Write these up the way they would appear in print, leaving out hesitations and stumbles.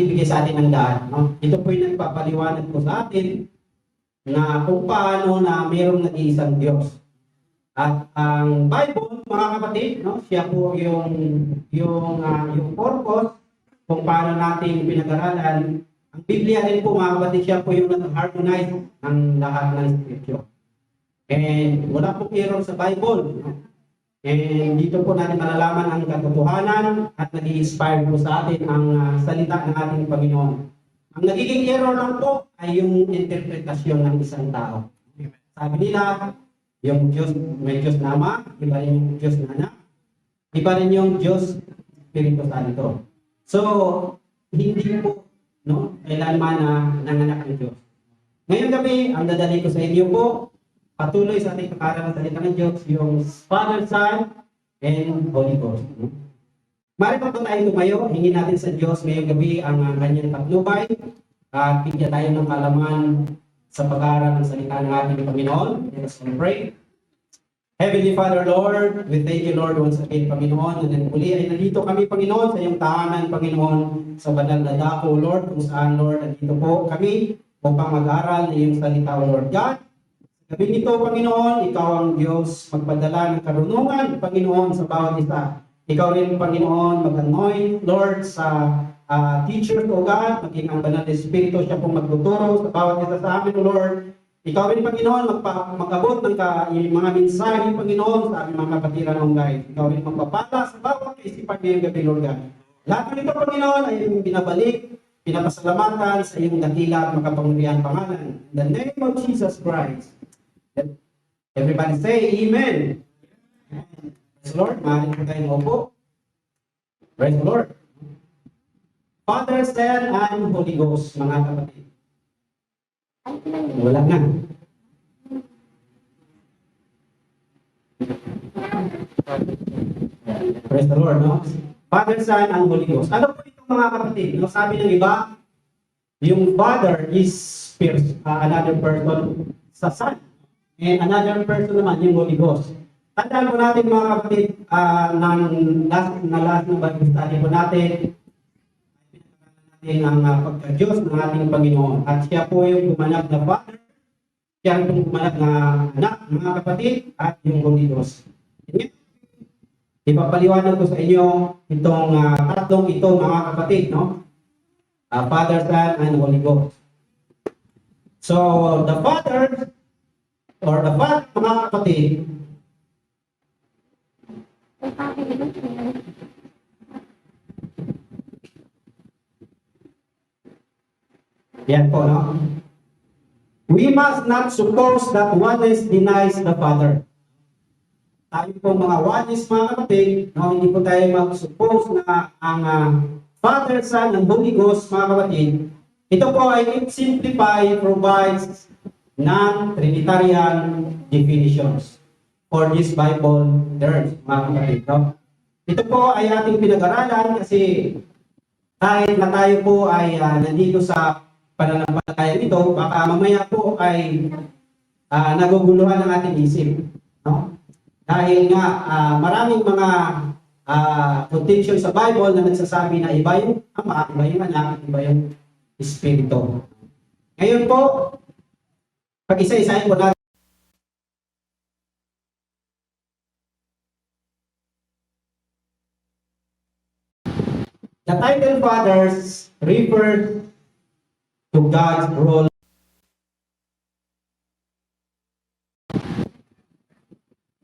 nagbibigay sa atin ng daan. No? Ito po yung nagpapaliwanag po sa atin na kung paano na mayroong nag-iisang Diyos. At ang Bible, mga kapatid, no, siya po yung purpose kung paano natin pinag-aralan. Ang Biblia rin po, mga kapatid, siya po yung nag-harmonize ng lahat ng scripture. And wala pong error sa Bible. No? And dito po natin malalaman ang katotohanan at nag-i-inspire po sa atin ang salita ng ating Panginoon. Ang nagiging error lang po ay yung interpretasyon ng isang tao. Sabi nila, yung Diyos, may Diyos na Ama, iba rin yung Diyos na Anak, iba rin yung Diyos Espiritu Santo. So, hindi po, no, kailanman na nanganak ng Diyos. Ngayong gabi, ang dadali ko sa inyo po, patuloy sa ating pag-aaral ng salita ng Diyos, yung Father, Son, and Holy Ghost. Mari pa po tayo tumayo, hingin natin sa Diyos ngayong gabi ang kanyang patnubay at bigyan tayo ng kalaman sa pag-aaral ng salita ng ating Panginoon. Let us pray. Heavenly Father, Lord, we thank you, Lord, once again, Panginoon, na muli ay nandito kami, Panginoon, sa iyong tahanan, Panginoon, sa banal na dako, Lord, kung saan, Lord, nandito po kami upang mag-aaral ng iyong salita, Lord God. Gabi nito, Panginoon, ikaw ang Diyos, magpadala ng karunungan, Panginoon, sa bawat isa. Ikaw rin, Panginoon, mag-anoint, Lord, sa teachers, O God, maging ang banal na Espiritu, siya pong magtuturo sa bawat isa sa amin, O Lord. Ikaw rin, Panginoon, mag-abot ng mga mensahe, Panginoon, sa aming mga kapatiran online. Ikaw rin magpapala sa bawat kaisipan ngayong gabi, Lord God. Lahat ng ito, Panginoon, ay iyong binabalik, pinapasalamatan sa iyong dakila at makapangyarihang pangalan. In the name of Jesus Christ. Everybody say Amen. Praise the Lord. Maaaring po tayong maupo. Praise the Lord. Father, Son, and Holy Ghost, mga kapatid. Wala na. Praise the Lord, no? Father, Son, and Holy Ghost. Ano po ito, mga kapatid? No, sabi ng iba, yung Father is another person sa Son. And another person naman, yung Holy Ghost. Tandaan po natin, mga kapatid, last na Bible study po natin ang pagka-Diyos ng ating Panginoon. At siya po yung gumanap na Father, siya yung gumanap na anak, mga kapatid, at yung Holy Ghost. Ipapaliwanag ko sa inyo itong tatlong ito, mga kapatid, no? Father, Son, and Holy Ghost. So, the Father, mga kapatid, yan po, no? We must not suppose that oneness denies the Father. Tayo po mga oneness, mga kapatid, no? Hindi po tayo mag-suppose na ang Father, Son, and Holy Ghost, mga kapatid, ito po ay provides non-Trinitarian definitions for this Bible terms, mga kapatid, no? Ito po ay ating pinag-aralan kasi kahit na tayo po ay nandito sa pananampalataya nito, baka mamaya po ay naguguluhan ng ating isip, no? Dahil nga maraming mga quotation sa Bible na nagsasabi na iba yung Ama, iba yung Anak, iba yung Espiritu. Ngayon po, pag isa-isahin po natin. The title Fathers refers to God's role.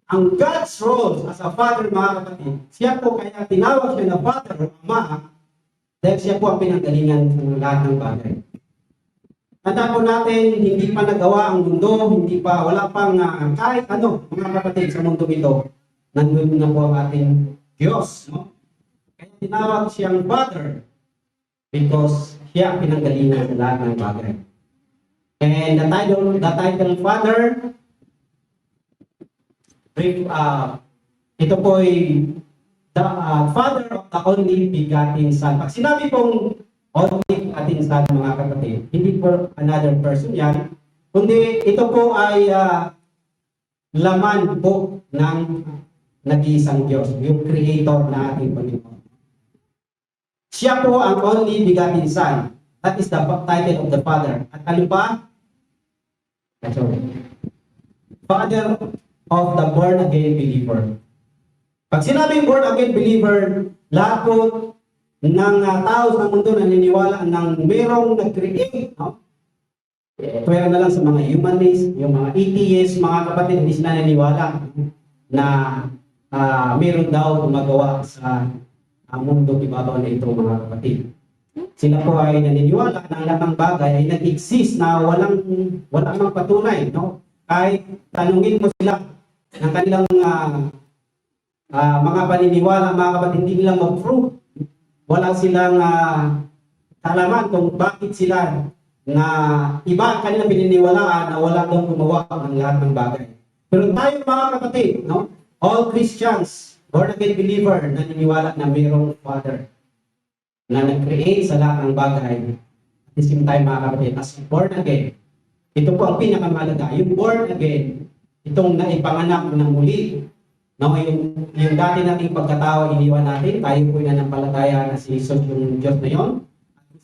Ang God's role as a father, mga kapatid, siya po kaya tinawag siya na father o ama dahil siya po ang pinanggalingan ng lahat ng bagay. Tanda po natin, hindi pa nagawa ang mundo, wala pang kahit ano, mga kapatid, sa mundo ito, nandun na po ang ating Diyos, no? Kaya tinawag siyang Father because siya ang pinanggalingan sa lahat ng bagay. And the title Father, ito po ay the Father of the only begotten Son. Pag sinabi pong only begotten Son, mga kapatid, hindi po another person yan, kundi ito po ay laman po ng nag-iisang Diyos, yung Creator na ating Panginoon. Siya po ang only begotten Son. That is the title of the Father. At ano pa? Sorry. Father of the born again believer. Pag sinabing born again believer, lahat po ng tao sa mundo naniniwala ng merong nag-create, no? Pwera na lang sa mga humanists, yung mga atheists, mga kapatid, hindi sila naniniwala na meron daw gumagawa sa mundo ibabaw na ito, mga kapatid. Sila po ay naniniwala na ang lahat ng bagay ay nag-exist na walang patunay, no? Kahit tanungin mo sila ng kanilang mga paniniwala, mga kapatid, hindi nila mag-prove. Wala silang kalaman kung bakit sila na iba ang kanilang pininiwalaan na wala daw gumawa ng lahat ng bagay. Pero tayo, mga kapatid, no? All Christians, born again believer, naniniwala na mayroong Father na nag-create sa lahat ng bagay. At the same time, mga kapatid, as born again, ito po ang pinakamalaga, yung born again, itong naipanganak ng muli. No, yung dati nating pagkatao, iniwan natin, tayo po nananampalataya na si Jesus yung Diyos na yun.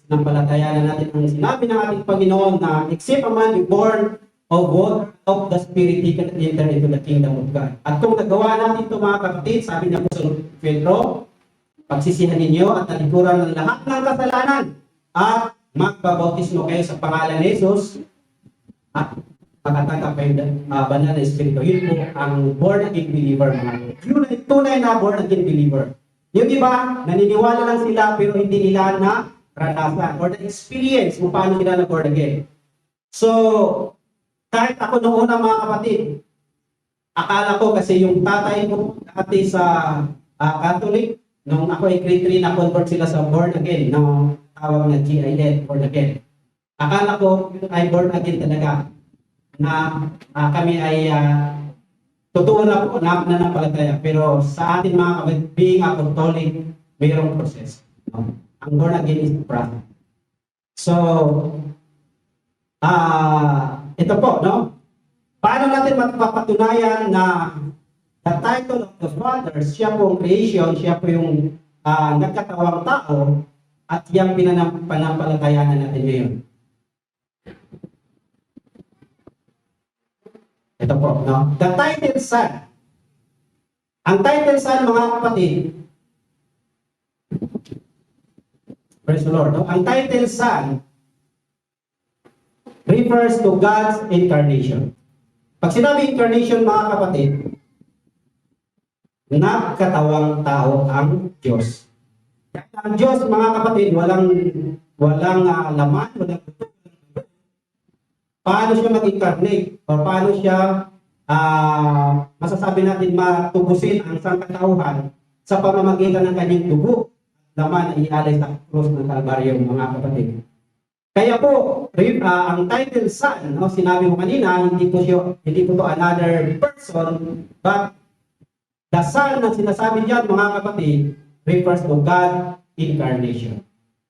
Nananampalataya na natin ang sinabi ng ating Panginoon na except a man be born of water of the Spirit, he can enter into the kingdom of God. At kung nagawa natin ito, mga kapatid, sabi niya po sa Pedro, pagsisihan ninyo at talikuran ng lahat ng kasalanan at magbabautismo kayo sa pangalan ni Jesus at makatanggap kayo banal na Espiritu. Yun po ang born again believer, mga kapatid. Yun ay tunay na born again believer. Yung iba, naniniwala lang sila pero hindi nila na ranasan or the experience kung paano sila na born again. So, kahit ako noong una, mga kapatid, akala ko kasi yung tatay ko dati sa Catholic, nung ako ay grade 3, na-convert sila sa born again, no, tawag na GIL, born again. Akala ko ay born again talaga, na kami ay totoo na po na nananampalataya. Pero sa atin, mga kapatid, being a Catholic, mayroong process. No? Ang born again is the process. So, ito po, no? Paano natin mapapatunayan na the title of the Father, siya po ang creation, siya po yung nagkatawang tao, at yung panampalatayanan natin ngayon. Ito po, no? The title Son. Ang title Son, mga kapatid, praise the Lord, no? Ang title Son refers to God's incarnation. Pag sinabi incarnation, mga kapatid, nagkatawang tao ang Diyos. Ang Diyos, mga kapatid, walang laman, walang buto. Paano siya mag-incarnate? O paano siya, masasabi natin, matubusin ang sangkatauhan sa pamamagitan ng kanyang dugo, laman na ialay sa krus ng Kalbaryo, mga kapatid. Kaya po, ang title Son, no, sinabi mo kanina, hindi po to another person, but the Son na sinasabi diyan, mga kapatid, refers to God incarnation.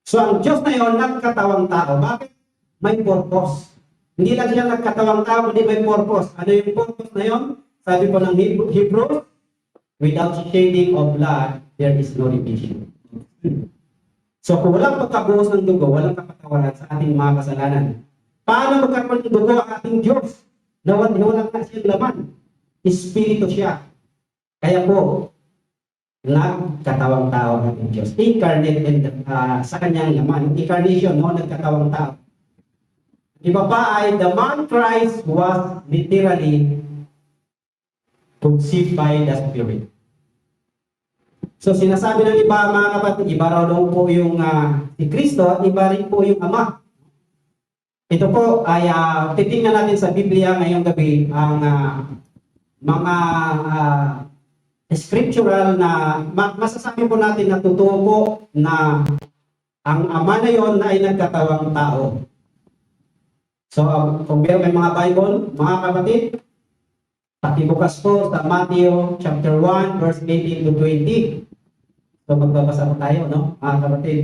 So ang Diyos na yon nagkatawang tao. Bakit? May purpose. Hindi lang siya nagkatawang tao, hindi may purpose. Ano yung purpose na yon? Sabi po ng Hebrew, without shedding of blood, there is no remission. So kung walang pagkabuhos ng dugo, walang kapatawaran sa ating mga kasalanan. Paano magkaroon ng dugo ang ating Diyos? Na walang siyang laman. Espiritu siya. Kaya po, nagkatawang tao ng Diyos. Incarnate sa kanyang laman. Incarnation, no? Nagkatawang tao. Iba pa ay, the man Christ was literally conceived by the Spirit. So sinasabi ng iba, mga kapatid, iba raw daw po yung si Kristo at iba rin po yung Ama. Ito po ay titingnan natin sa Biblia ngayong gabi ang mga scriptural na masasabi po natin na totoo po na ang Ama na yon ay nagkatawang tao. So kung meron may mga Bible, mga kapatid, pakibukas po sa Matthew chapter 1 verse 18 to 20. So magbabasa po tayo, no, mga kapatid.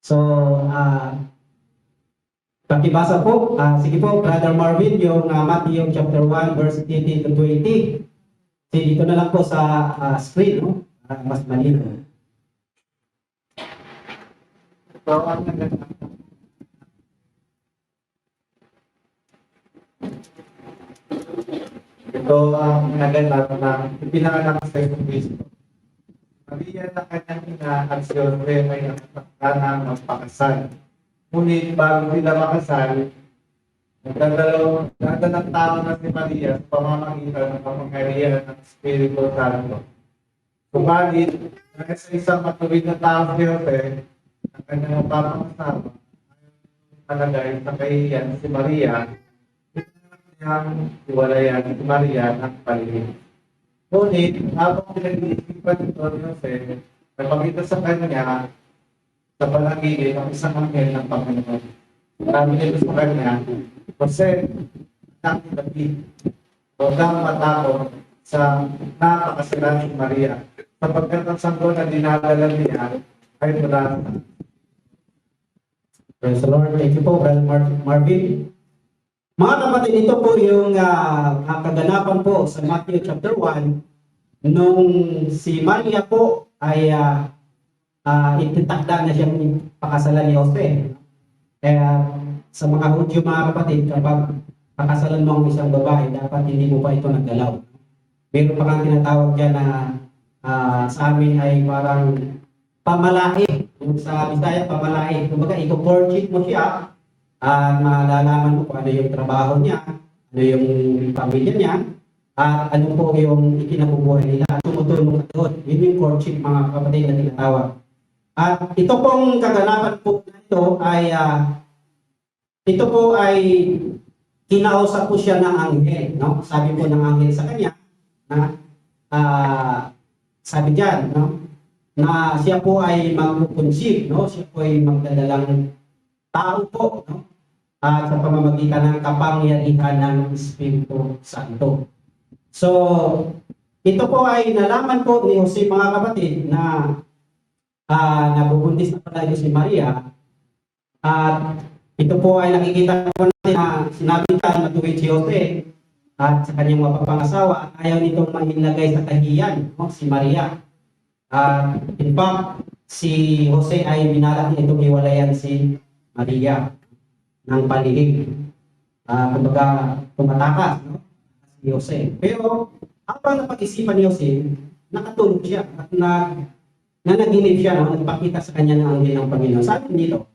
So pakibasa po, sige po, Brother Marvin, yung Matthew chapter 1 verse 18 to 20. Sige, dito na lang po sa screen, no, mas malinaw. So, ang naganda. Ito ang naganap na ipinanganak sa Kristo. Maria na kanyang ina at si Jose ay nakakana magpakasal. Ngunit bago sila makasal, nagdadalang tao na si Maria sa pamamagitan ng pamangarihan ng Espiritu Santo. Subalit, dahil sa isang matuwid na tao si Jose, ang kanyang mapapakasama, talagay sa kahihiyan si Maria, niyang iwalayan si Maria ng paligid. Ngunit, habang pinag-iisipan ito ni Jose, napakita sa kanya sa paligid ang isang anghel ng Panginoon. Sabi nito sa kanya, Jose, anak ni David, huwag kang matakot sa napakasalan si Maria, sapagkat ang sanggol na dinadala niya ay mula sa Praise the Lord. Thank you po, Brother Marvin. Mga kapatid, ito po yung kaganapan po sa Matthew chapter 1 nung si Maria po ay ititakda na siyang pakasalan ni Jose. Kaya sa mga Hudyo mga kapatid, kapag pakasalan mo ang isang babae, dapat hindi mo pa ito naggalaw. Meron pa kang tinatawag dyan na sa amin ay parang pamalahi. Sa Bisaya, pamalahi. Kumbaga, ito-courtship mo siya at malalaman mo kung ano yung trabaho niya, ano yung pamilya niya, at ano po yung ikinabubuhay nila. Tumutulong ka doon. Yun yung courtship mga kapatid na tinatawag. At ito pong kaganapan po na ito po ay kinausap po siya ng anghel, no? Sabi po ng anghel sa kanya na sabi diyan, no? Na siya po ay magkukunsip, no? Siya po ay magdadalang tao po, no? Sa pamamagitan ng kapangyarihan ng Espiritu Santo. So, ito po ay nalaman po ni Jose mga kapatid na nabubuntis na pala ito si Maria. At ito po ay nakikita po natin na sinabi ka matuwid si Jose at sa kanyang mapapangasawa at ayaw nitong mailagay sa kahiyan, no? Si Maria. In fact, si Jose ay binalak nitong iwalayan si Maria ng palihig. Kumbaga, tumatakas, no? Si Jose. Pero, habang napag-isipan ni Jose, nakatulog siya at nanaginip siya, no? Nagpakita sa kanya ng anghel ng Panginoon. Sabi nito,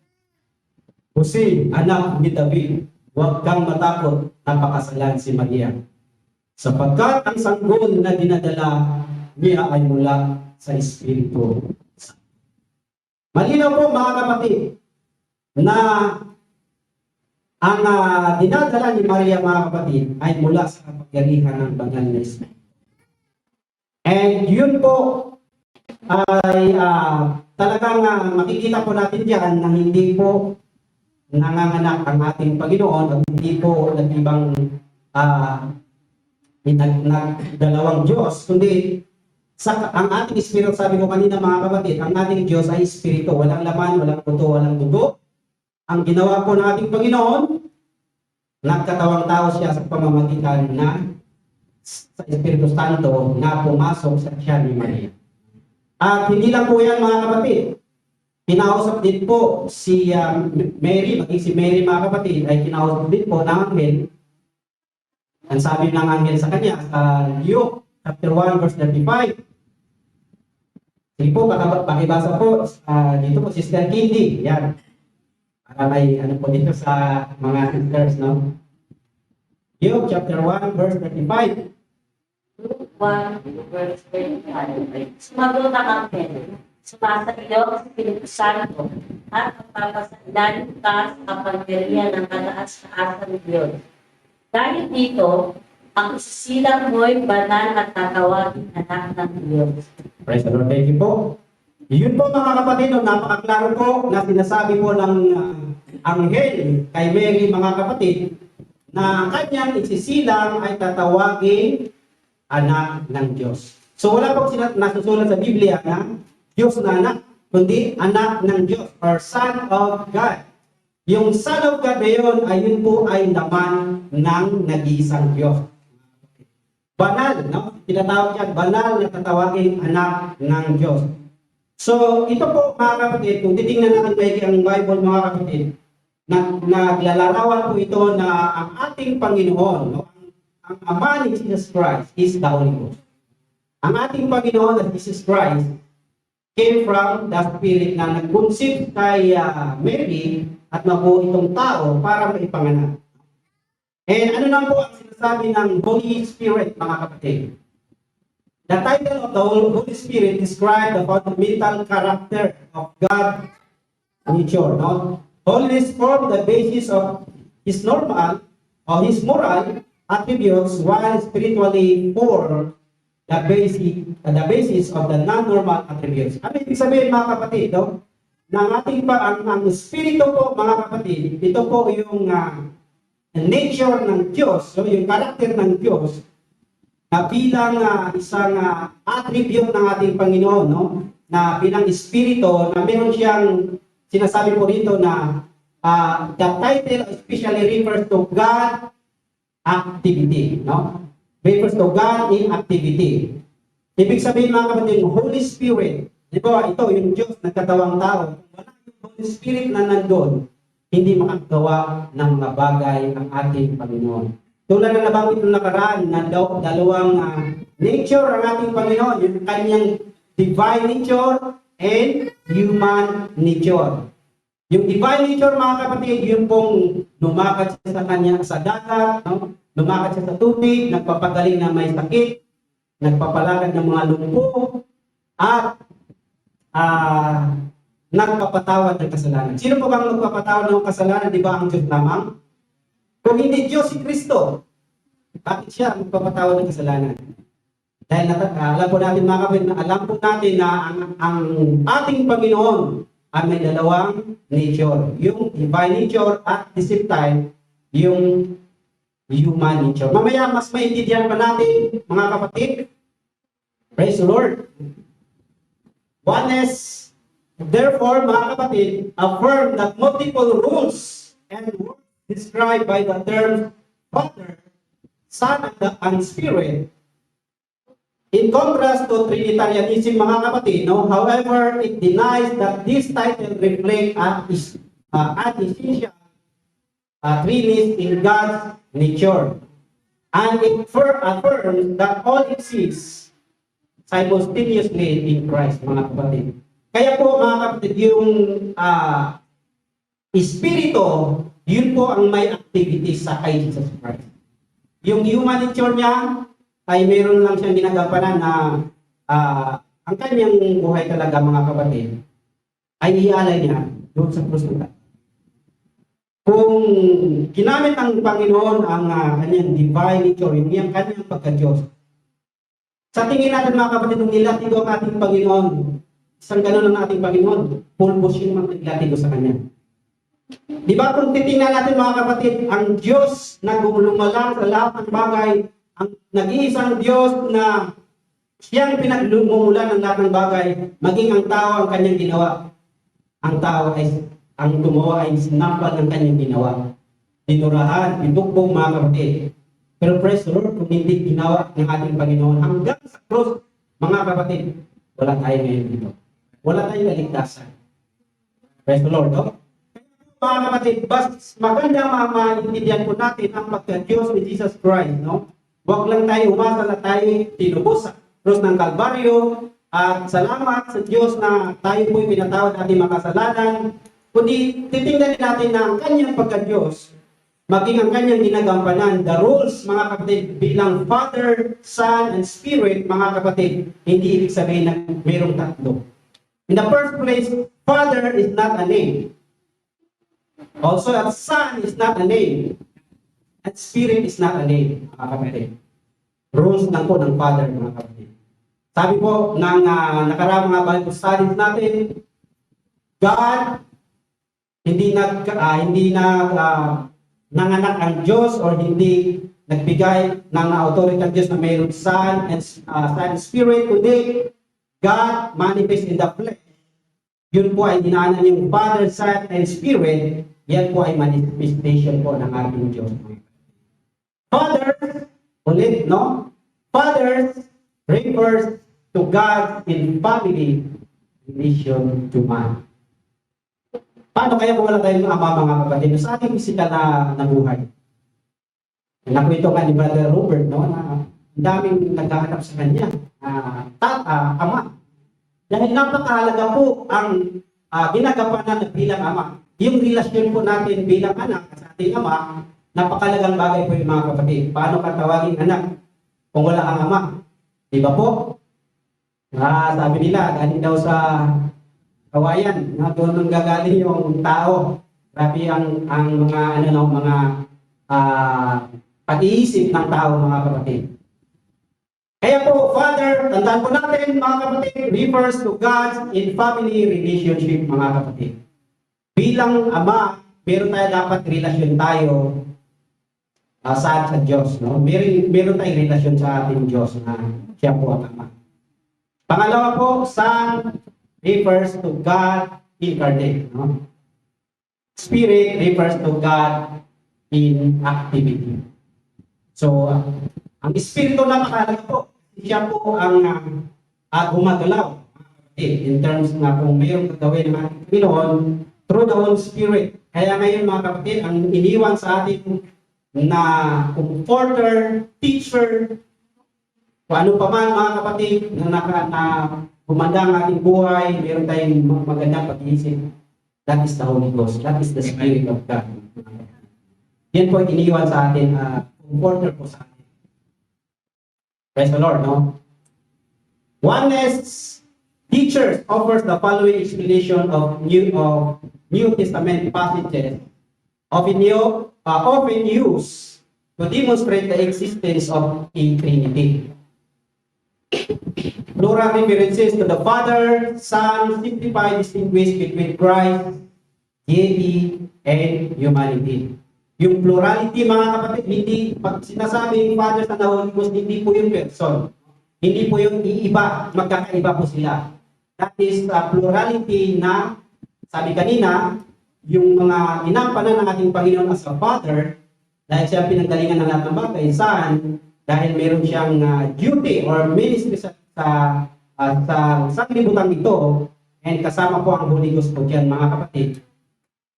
Jose, anak ni David, huwag kang matakot na pakasalan si Maria. Sapagkat ang sanggol na dinadala niya ay mula sa Espiritu. Malinaw po mga kapatid na ang dinadala ni Maria mga kapatid ay mula sa kapangyarihan ng banal na Espiritu. And yun po ay talagang makikita po natin diyan na hindi po nanganganak ang ating Panginoon at hindi po nag-ibang dalawang Diyos, kundi ang ating Espiritu, sabi ko kanina mga kapatid, ang ating Diyos ay Espiritu, walang laman, walang puto, walang dugo. Ang ginawa po ng ating Panginoon, nagkatawang tao siya sa pamamagitan na sa Espiritu Santo na pumasok sa tiyan ni Maria. At hindi lang po yan mga kapatid, kinausap din po si Mary, maging si Mary mga kapatid, ay kinausap din po ng anghel. Ang sabi ng anghel sa kanya sa Luke chapter 1 verse 35. Sige po, pakibasa po dito po, Sister Kindy. Yan. Para may ano po dito sa mga sisters, no? Luke chapter 1 verse 35. Luke 1 verse 35. Sumagot ang anghel. Sumasa iyo ang Espiritu Santo at magpapasailalim ka sa kapangyarihan ng kataas-taasan ng Diyos. Dahil dito, ang isisilang mo'y banal at tatawagin anak ng Diyos. Praise the Lord. Thank you po. Yun po mga kapatid, no, napakaklaro po na sinasabi po ng anghel kay Mary mga kapatid na ang kanyang isisilang ay tatawagin anak ng Diyos. So wala pong nasusulat sa Biblia na Diyos na anak, kundi anak ng Diyos or Son of God. Yung Son of God na yun, ay yun po ay laman ng nag-iisang Diyos. Banal, no? Tinatawag yan, banal na tatawagin anak ng Diyos. So, ito po mga kapatid, kung titingnan natin maigi ang Bible mga kapatid, naglalarawan po ito na ang ating Panginoon, no? Ang Ama ni Jesus Christ is the Holy Ghost. Ang ating Panginoon na Jesus Christ came from the Spirit na nag-conceive kay Mary at nabuo itong tao para maipanganak. And ano lang po ang sinasabi ng Holy Spirit mga kapatid? The title of the Holy Spirit describes the fundamental character of God's nature. No? Holiness forms the basis of His normal or His moral attributes, while spiritually form the basis of the non-normal attributes. Ano ibig sabihin mga kapatid? No? Na ang ating ang spirito po mga kapatid, ito po yung nature ng Diyos, so yung karakter ng Diyos, na bilang isang attribute ng ating Panginoon, no? Na bilang espiritu, na meron siyang sinasabi po rito na the title especially refers to God activity, no? Refers to God in activity. Ibig sabihin mga kapatid, yung Holy Spirit, di ba, ito yung Diyos nagkatawang tao. Wala yung Holy Spirit na nandun, hindi makagawa ng mga bagay ang ating Panginoon. Tulad na nabanggit ng nakaraan na dalawang nature ang ating Panginoon, yung kanyang divine nature and human nature. Yung divine nature mga kapatid, yung pong lumakad siya sa kanya sa dagat, no? Lumakad siya sa tubig, nagpapagaling na may sakit, nagpapalakad ng mga lumpo, at nagpapatawad ng kasalanan. Sino po bang nagpapatawad ng kasalanan? Di ba ang Diyos lamang? Kung hindi Diyos si Kristo, bakit siya magpapatawad ng kasalanan? Dahil alam po natin mga kapatid, alam po natin na ang ating Panginoon ay may dalawang nature. Yung divine nature at the same time, yung human nature. Mamaya mas maintindihan pa natin mga kapatid. Praise the Lord. Oneness, therefore mga kapatid, affirm that multiple rules and words described by the term Father, Son, and Spirit. In contrast to Trinitarianism, mga kapatid, no? However, it denies that this title reflects an essential threeness in God's nature. And it affirms that all exists simultaneously in Christ, mga kapatid. Kaya po, mga kapatid, yung Espiritu, yun po ang may activity sa kay Jesus Christ. Yung human nature niya, ay meron lang siyang ginagampanan na ang kanyang buhay talaga mga kapatid ay ialay niya doon sa krus ng Kalbaryo. Kung ginamit ng Panginoon ang kanyang divine nature, yung kanyang pagka-Diyos, sa tingin natin mga kapatid, nung nilatigo ang ating Panginoon, isang ganun ang ating Panginoon, pulbos yung mga nilatigo sa kanya. Di ba kung titingnan natin mga kapatid, ang Diyos na lumalalang sa lahat ng bagay, ang nag-iisang Diyos na siyang pinaglumulan ng lahat ng bagay, maging ang tao ang kanyang ginawa. Ang tao ay, ang gumawa ay sinampal ng kanyang ginawa. Dinurahan, pinukbong mga kapatid. Pero praise the Lord, kung hindi ginawa ng ating Panginoon hanggang sa cross, mga kapatid, wala tayo ngayon dito. Wala tayong kaligtasan. Praise the Lord, no? Mga kapatid, maganda maintindihan po natin ang pagka-Diyos ni Jesus Christ, no? Huwag lang tayo umasa na tayo tinubos sa krus ng Kalbaryo at salamat sa Diyos na tayo po'y pinatawad ating makasalanan. Kundi titingnan natin na ang kanyang pagka-Diyos, maging ang kanyang ginagampanan, the rules, mga kapatid, bilang Father, Son, and Spirit, mga kapatid, hindi ibig sabihin na mayroong tatlo. In the first place, Father is not a name. Also, Son is not a name. At Spirit is not a name, mga kapatid. Rules lang po ng Father, mga kapatid. Sabi po ng nakaraang mga Bible studies natin, God, hindi nanganak ang Diyos or hindi nagbigay ng authority ng Diyos na mayroong Son and Spirit, kundi God manifest in the flesh. Yun po ay dinaanan yung Father, Son, and Spirit. Yan po ay manifestation po ng ating Diyos. Fathers, ulit, no? Fathers refers to God in family relation to man. Paano kaya kung wala tayong ama, mga kapatid, sa ating pisikal na buhay? Nakwento nga ni Brother Robert, no, na ang daming naghahanap sa kanya, ama. Dahil napakahalaga po ang ginagampanan bilang ama. Yung relasyon po natin bilang anak sa ating ama, napakalagang bagay po yung mga kapatid. Paano ka tawagin anak kung wala kang ama? Di ba po? Sabi nila, galing daw sa kawayan, na doon nang gagaling yung tao. Grabe ang mga mga pag-iisip ng tao, mga kapatid. Kaya po, Father, tandaan po natin, mga kapatid, refers to God's in family relationship, mga kapatid. Bilang ama, meron tayo dapat relasyon tayo sa Diyos. No? Meron tayong relasyon sa ating Diyos na siya po ang ama. Pangalawa po, Son refers to God incarnate. No? Spirit refers to God in activity. So, ang Espiritu na makalaga po, siya po ang gumagalaw in terms na kung mayroong gagawin ng ating Panginoon through the Holy Spirit. Kaya ngayon, mga kapatid, ang iniwan sa atin na comforter, teacher, kung ano pa man, mga kapatid, na gumanda ang ating buhay, mayroon tayong magandang pag-iisip. That is the Holy Ghost. That is the Spirit of God. Yan po iniwan sa atin, comforter po sa atin. Praise the Lord, no? Oneness teachers offers the following explanation of New Testament passages often used to demonstrate the existence of a Trinity. Plural references to the Father, Son, simplify, distinguish between Christ, deity, and humanity. Yung plurality, mga kapatid, hindi, pag sinasabing Father, Son, Holy Ghost, hindi po yung person. Hindi po yung iiba, magkakaiba po sila. That is plurality na, sabi kanina, yung mga inampanan ng ating Panginoon as a Father, dahil siya pinanggalingan ng lahat ng bagay, Son, dahil meron siyang duty or ministry sa sanglibutan ito, and kasama po ang Holy Ghost po dyan, mga kapatid,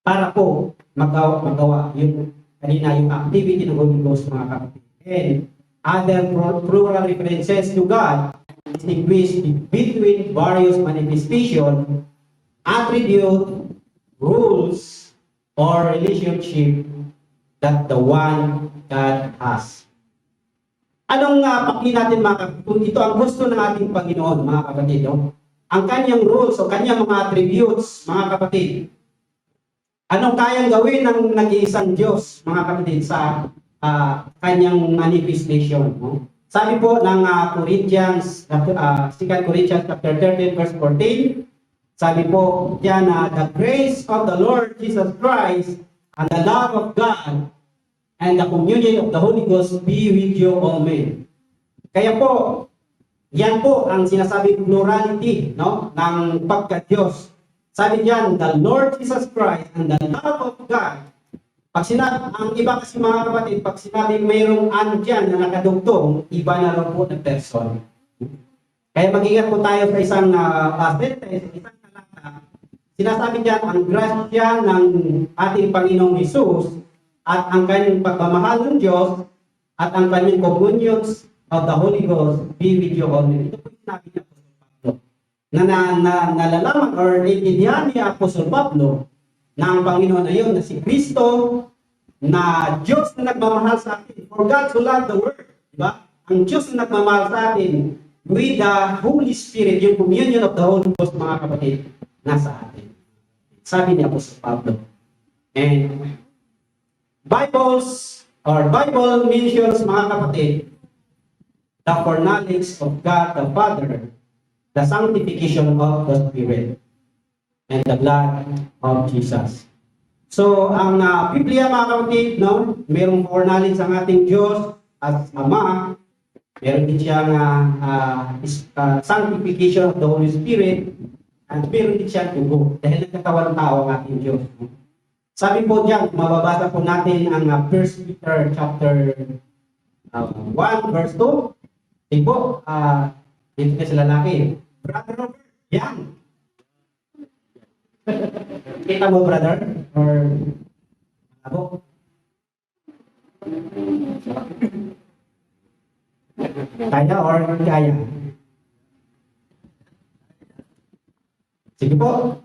para po magawa yung kanina yung activity ng Holy Ghost, mga kapatid. And other plural references to God distinguish between various manifestation, attribute, rules, or relationship that the one God has. Anong pakli natin, mga kapatid? Ito ang gusto ng ating Panginoon, mga kapatid. No? Ang kanyang rules o kanyang mga attributes, mga kapatid. Anong kayang gawin ng nag-iisang Diyos, mga kapatid, sa kanyang manifestation? No? Sabi po ng Corinthians, 2 Corinthians chapter 13, verse 14, sabi po diyan na the grace of the Lord Jesus Christ and the love of God and the communion of the Holy Ghost be with you all men. Kaya po, yan po ang sinasabing plurality, no, ng pagka-Diyos. Sabi diyan, the Lord Jesus Christ and the love of God. Pag sinabi, ang iba kasi, mga kapatid, pag sinabi mayroong andyan na nakadugtong, iba na rin po na person. Kaya mag-ingat po tayo sa isang sentence, isang talata. Sinasabi diyan, ang grasya ng ating Panginoong Hesus at ang kanyang pagmamahal ng Diyos at ang kanyang communion of the Holy Ghost be with you all. Ito po sinabi niya po sa Pablo. Nalalaman or naintindihan ni Apostol Pablo na ang Panginoon na yun, na si Kristo, na Diyos na nagmamahal sa atin. For God to love the world. Diba? Ang Diyos na nagmamahal sa atin with the Holy Spirit, yung communion of the Holy Ghost, mga kapatid, nasa atin. Sabi ni Apostol Pablo. And Bible mentions, mga kapatid, the foreknowledge of God the Father, the sanctification of the Spirit, and the blood of Jesus. So, ang Biblia, mga kapatid, no, mayroong foreknowledge ang ating Diyos as Ama, meron din siyang sanctification of the Holy Spirit, at meron din siyang dugo, dahil nagkatawan tao ang ating Diyos. Sabi po diyan, mababasa po natin ang 1 Peter chapter 1, verse 2. Sige po, dito ka sa lalaki. Brother Robert, yan. Kita mo, brother? Or abo? Kaya or hindi kaya? Sige po.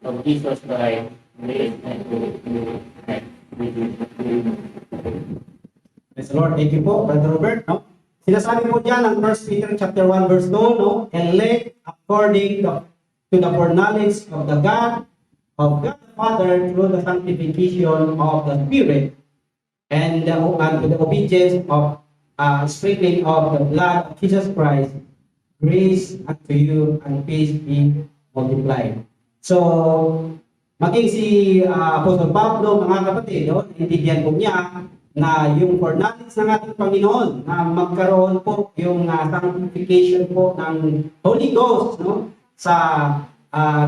Of Jesus Christ, grace and truth, and Praise the Lord. Thank you po, Brother Robert. No? Sinasabi po dyan ang 1 Peter chapter 1 verse 2, no? Elect according to the foreknowledge of the God the Father through the sanctification of the Spirit and to the obedience of sprinkling of the blood of Jesus Christ, grace unto you and peace be multiplied. So, maging si Apostol Pablo, mga kapatid, no, naintindihan po niya na yung foreknowledge ng ating Panginoon na magkaroon po yung sanctification po ng Holy Ghost, no, sa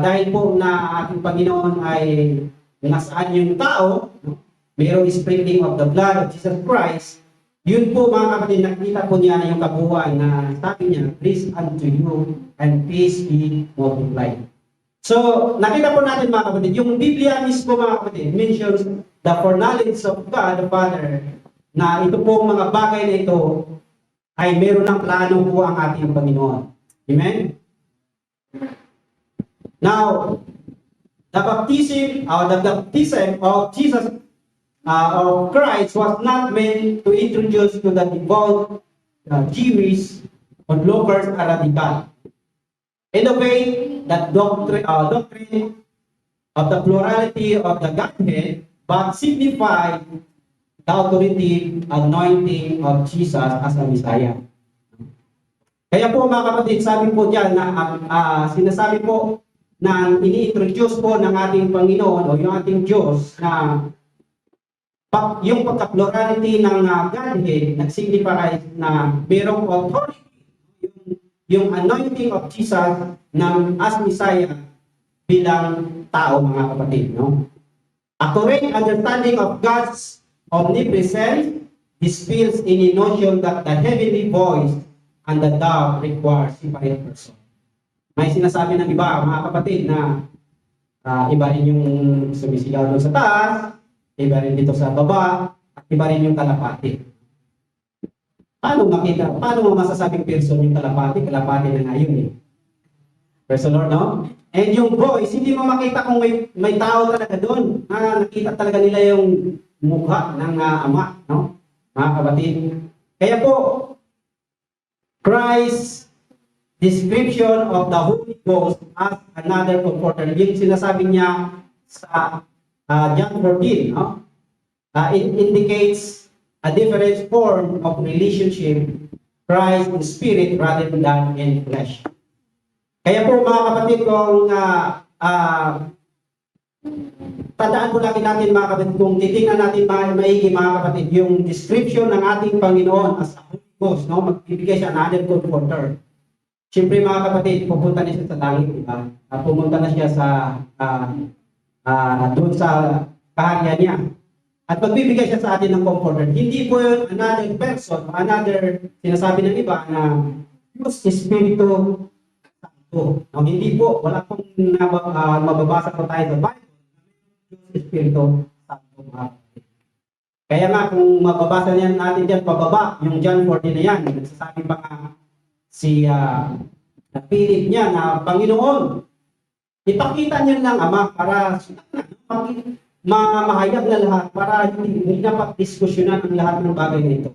dahil po na ating Panginoon ay nasaan yung tao, no, mayroong sprinkling of the blood of Jesus Christ. Yun po mga kapatid, nakita po niya na yung kabuuan na sabi niya, grace unto you and peace be multiplied. So, nakita po natin mga kapatid, yung Biblia mismo mga kapatid, mentions the foreknowledge of God the Father, na ito po mga bagay na ito ay meron ng plano po ang ating Panginoon. Amen? Now, the baptism of Jesus of Christ was not meant to introduce to the devout Jewish onlookers a radical. In a way, that doctrine of the plurality of the Godhead, but signified the authority, anointing of Jesus as a Messiah. Kaya po mga kapatid, sabi po dyan na sinasabi po na ini-introduce po ng ating Panginoon o yung ating Diyos na yung pagka-plurality ng Godhead nag-signify na mayroong authority, yung anointing of Jesus as Messiah bilang tao mga kapatid. No? A correct understanding of God's omnipresence dispels any notion that the heavenly voice and the dove require separate person. May sinasabi ng iba mga kapatid na iba rin yung sumisigaw doon sa taas, iba rin dito sa baba, at iba rin yung kalapati. Paano makita? Paano mo masasabing person yung kalapati? Kalapati na nga yun eh. Praise the Lord, no? And yung voice, hindi mo makita kung may tao talaga doon. Nakita talaga nila yung mukha ng Ama, no? Mga kapatid. Kaya po, Christ's description of the Holy Ghost as another comforter, yung sinasabi niya sa John 14, no? It indicates a different form of relationship, Christ in spirit rather than in flesh. Kaya po mga kapatid, kung tandaan po lagi natin mga kapatid, kung titingnan natin maigi mga kapatid, yung description ng ating Panginoon as a Holy Ghost, no? Magbibigay siya another comforter. Siyempre mga kapatid, pupunta na siya sa langit, di ba? Pumunta na siya sa doon sa kaharian niya. At magbibigay siya sa atin ng comforter. Hindi po yun another person, another, sinasabi ng iba na Diyos Espiritu Santo. No, hindi po, wala pong mababasa po tayo sa Bible. Diyos Espiritu Santo. Kaya nga, kung mababasa niyan natin dyan pababa, yung John 14 na yan, nagsasabi pa nga si napilit niya na Panginoon, ipakita niya ng Ama para mahayag na lahat para hindi na pagdiskusyonan ang lahat ng bagay nito.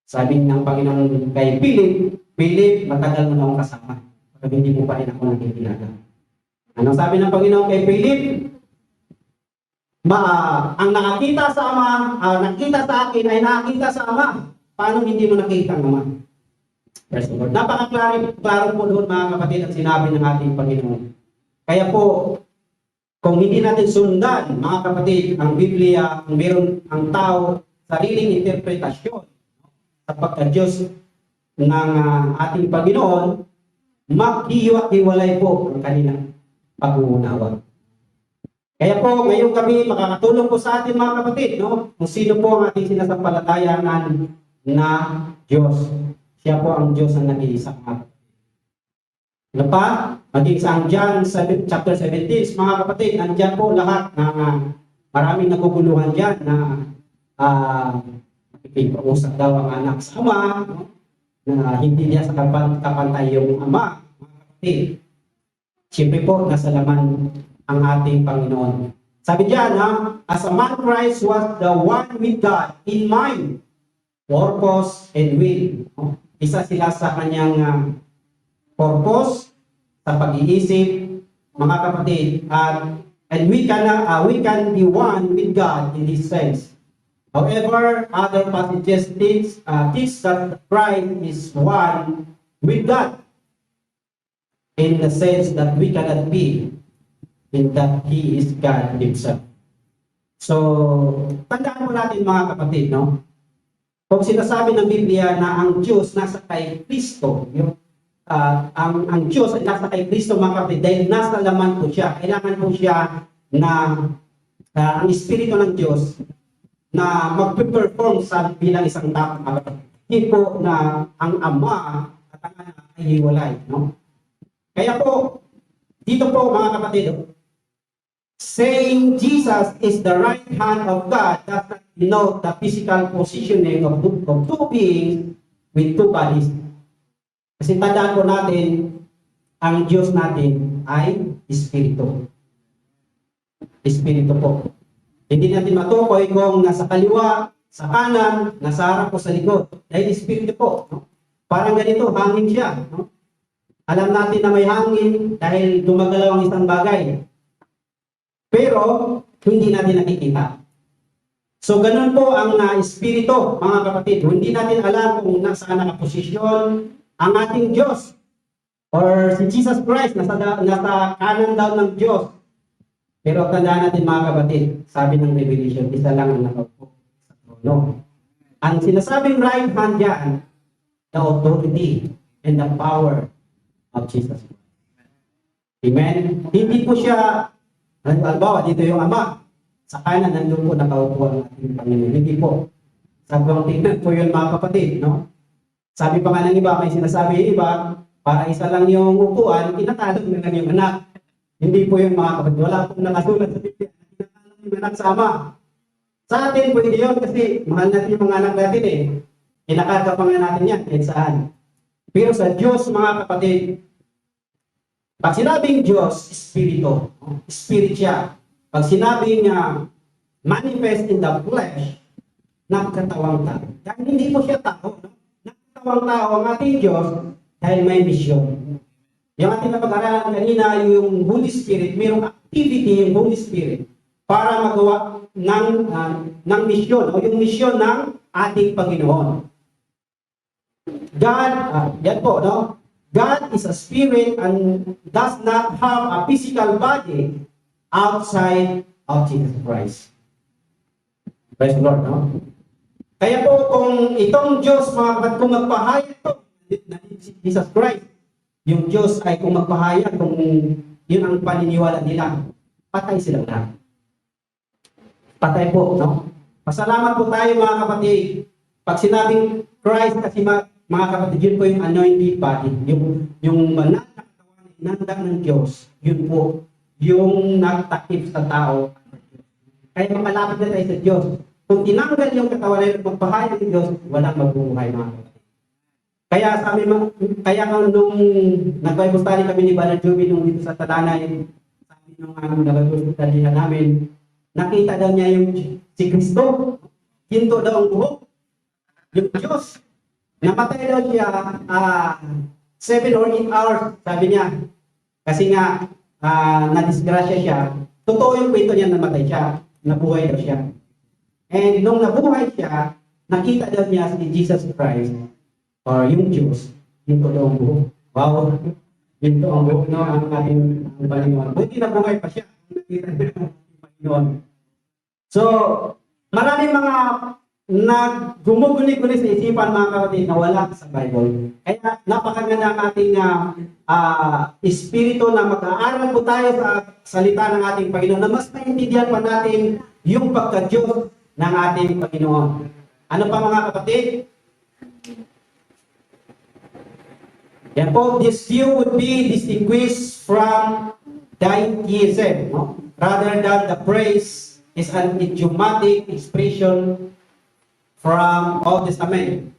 Sabi ng Panginoon kay Philip, matagal mo na akong kasama. Pag hindi mo pa rin ako nagkikilala. Anong sabi ng Panginoon kay Philip? ang nakakita sa Ama, nakita sa akin ay nakakita sa Ama. Paano hindi mo nakita ang Ama? Praise the Lord. Napaka-klaro po doon mga kapatid ang sinabi ng ating Panginoon. Kaya po, kung hindi natin sundan, mga kapatid, ang Biblia, kung meron ang tao sariling interpretasyon sa pagka-Diyos ng ating Panginoon, maghiwa-hiwalay po ang kanilang pag-uunawa. Kaya po, ngayong gabi, makakatulong po sa atin mga kapatid, no? Kung sino po ang ating sinasampalatayanan na Diyos. Siya po ang Diyos na nag-iisa mga kapatid. Ano pa? Maging sa John chapter 17, mga kapatid, nandiyan po lahat ng maraming naguguluhan dyan na ipinausap daw ang anak sa Ama, no? Na hindi niya sa kapantay yung Ama, mga kapatid. Siyempre po, nasa laman ang ating Panginoon. Sabi diyan, as a man Christ was the one with God in mind, purpose, and will. No? Isa sila sa kanyang purpose, sa pag-iisip, mga kapatid, and we can be one with God in this sense. However, other passages teach that Christ is one with God in the sense that we cannot be in that He is God Himself. So, tandaan mo natin mga kapatid, no? Kung sinasabi ng Biblia na ang Diyos nasa kay Kristo, ang Diyos ay nasa kay Kristo mga kapatid, dahil nasa laman po siya. Kailangan po siya na ang Espiritu ng Diyos na magpe-perform sa bilang isang tao mga kapatid. Hindi po na ang Ama at ang Anak ay hiwalay, no? Kaya po, dito po mga kapatid, saying Jesus is the right hand of God does not denote the physical positioning of two beings with two bodies. Kasi tandaan po natin, ang Diyos natin ay Espiritu. Espiritu po. Hindi natin matukoy kung nasa kaliwa, sa kanan, nasa harap o sa likod. Dahil Espiritu po. No? Parang ganito, hangin siya. No? Alam natin na may hangin dahil gumagalaw ang isang bagay. Pero, hindi natin nakikita. So, ganun po ang Espiritu, mga kapatid. Hindi natin alam kung nasaan nakaposisyon ang ating Diyos. Or si Jesus Christ, nasa kanan daw ng Diyos. Pero tandaan natin mga kapatid, sabi ng Revelation, isa lang ang nakaupo sa trono. Ang sinasabing right hand dyan, the authority and the power of Jesus Christ. Amen? Hindi po siya, halimbawa, dito yung Ama. Sa kanan, nandun po nakaupo ang ating Panginoon. Hindi po. Sabi tingnan po yun mga kapatid, no? Sabi pa nga ng iba, may sinasabi yung iba, para isa lang yung upuan, tinatalog na lang yung anak. Hindi po yung mga kapatid. Wala pong nakasulat sa Biblia. Tinatalog yung anak sa Ama. Sa atin, pwede yun kasi mahal natin yung mga anak natin eh. Kinakarga pa nga natin yan kahit saan. Pero sa Diyos, mga kapatid, pag sinabing Diyos, Espiritu, Spirit siya. Pag sinabing manifest in the flesh, nagkatawang tao. Dahil hindi po siya tao. No? Nagkatawang tao ang ating Diyos dahil may misyon. Yung ating napag-aralan kanina, yung Holy Spirit, mayroong activity yung Holy Spirit para magawa ng misyon o yung misyon ng ating Panginoon. God, yan po, no? God is a spirit and does not have a physical body outside of Jesus Christ. Praise the Lord, no? Kaya po, kung itong Diyos, mga kapatid, kung magpahayag ito, Jesus Christ, yung Diyos ay kung magpahayag, kung yun ang paniniwala nila, patay silang lahat. Patay po, no? Pasalamat po tayo, mga kapatid. Pag sinabing Christ, kasi mga kapatid, yun po yung anointed body, yung banal na katawan, inandak ng Diyos, yun po, yung nagtakip sa tao. Kaya malapit na tayo sa Diyos. Kung tinanggal yung katawan na magpahayag ng Diyos, walang mabubuhay mga kapatid. Kaya kaya nung nag-Bible study kami ni Brother Joby nung dito sa Talanay, sabi nung nag-Bible study namin, nakita daw niya yung si Kristo, hinto daw ang buhok, yung Diyos. Namatay daw siya 7 or 8 hours, sabi niya. Kasi nga, nadisgrasya siya. Totoo yung kwento niya namatay siya. nabuhay daw siya. And nung nabuhay siya, nakita daw niya si Jesus Christ, or yung Diyos, yung totoong buhok. Wow! Yung totoong buhok, no? Ang ating Panginoon. Buti nabuhay pa siya. Nakita niya yung Panginoon. So, maraming mga gumuguli-guli sa isipan mga kapatid na wala sa Bible. Kaya napakaganda ang ating espiritu na mag-aaral po tayo sa salita ng ating Panginoon na mas maintindihan pa natin yung pagka-Diyos ng ating Panginoon. Ano pa mga kapatid? Yan po, this view would be distinguished from deism, no? Rather than the praise is an idiomatic expression from Old Testament,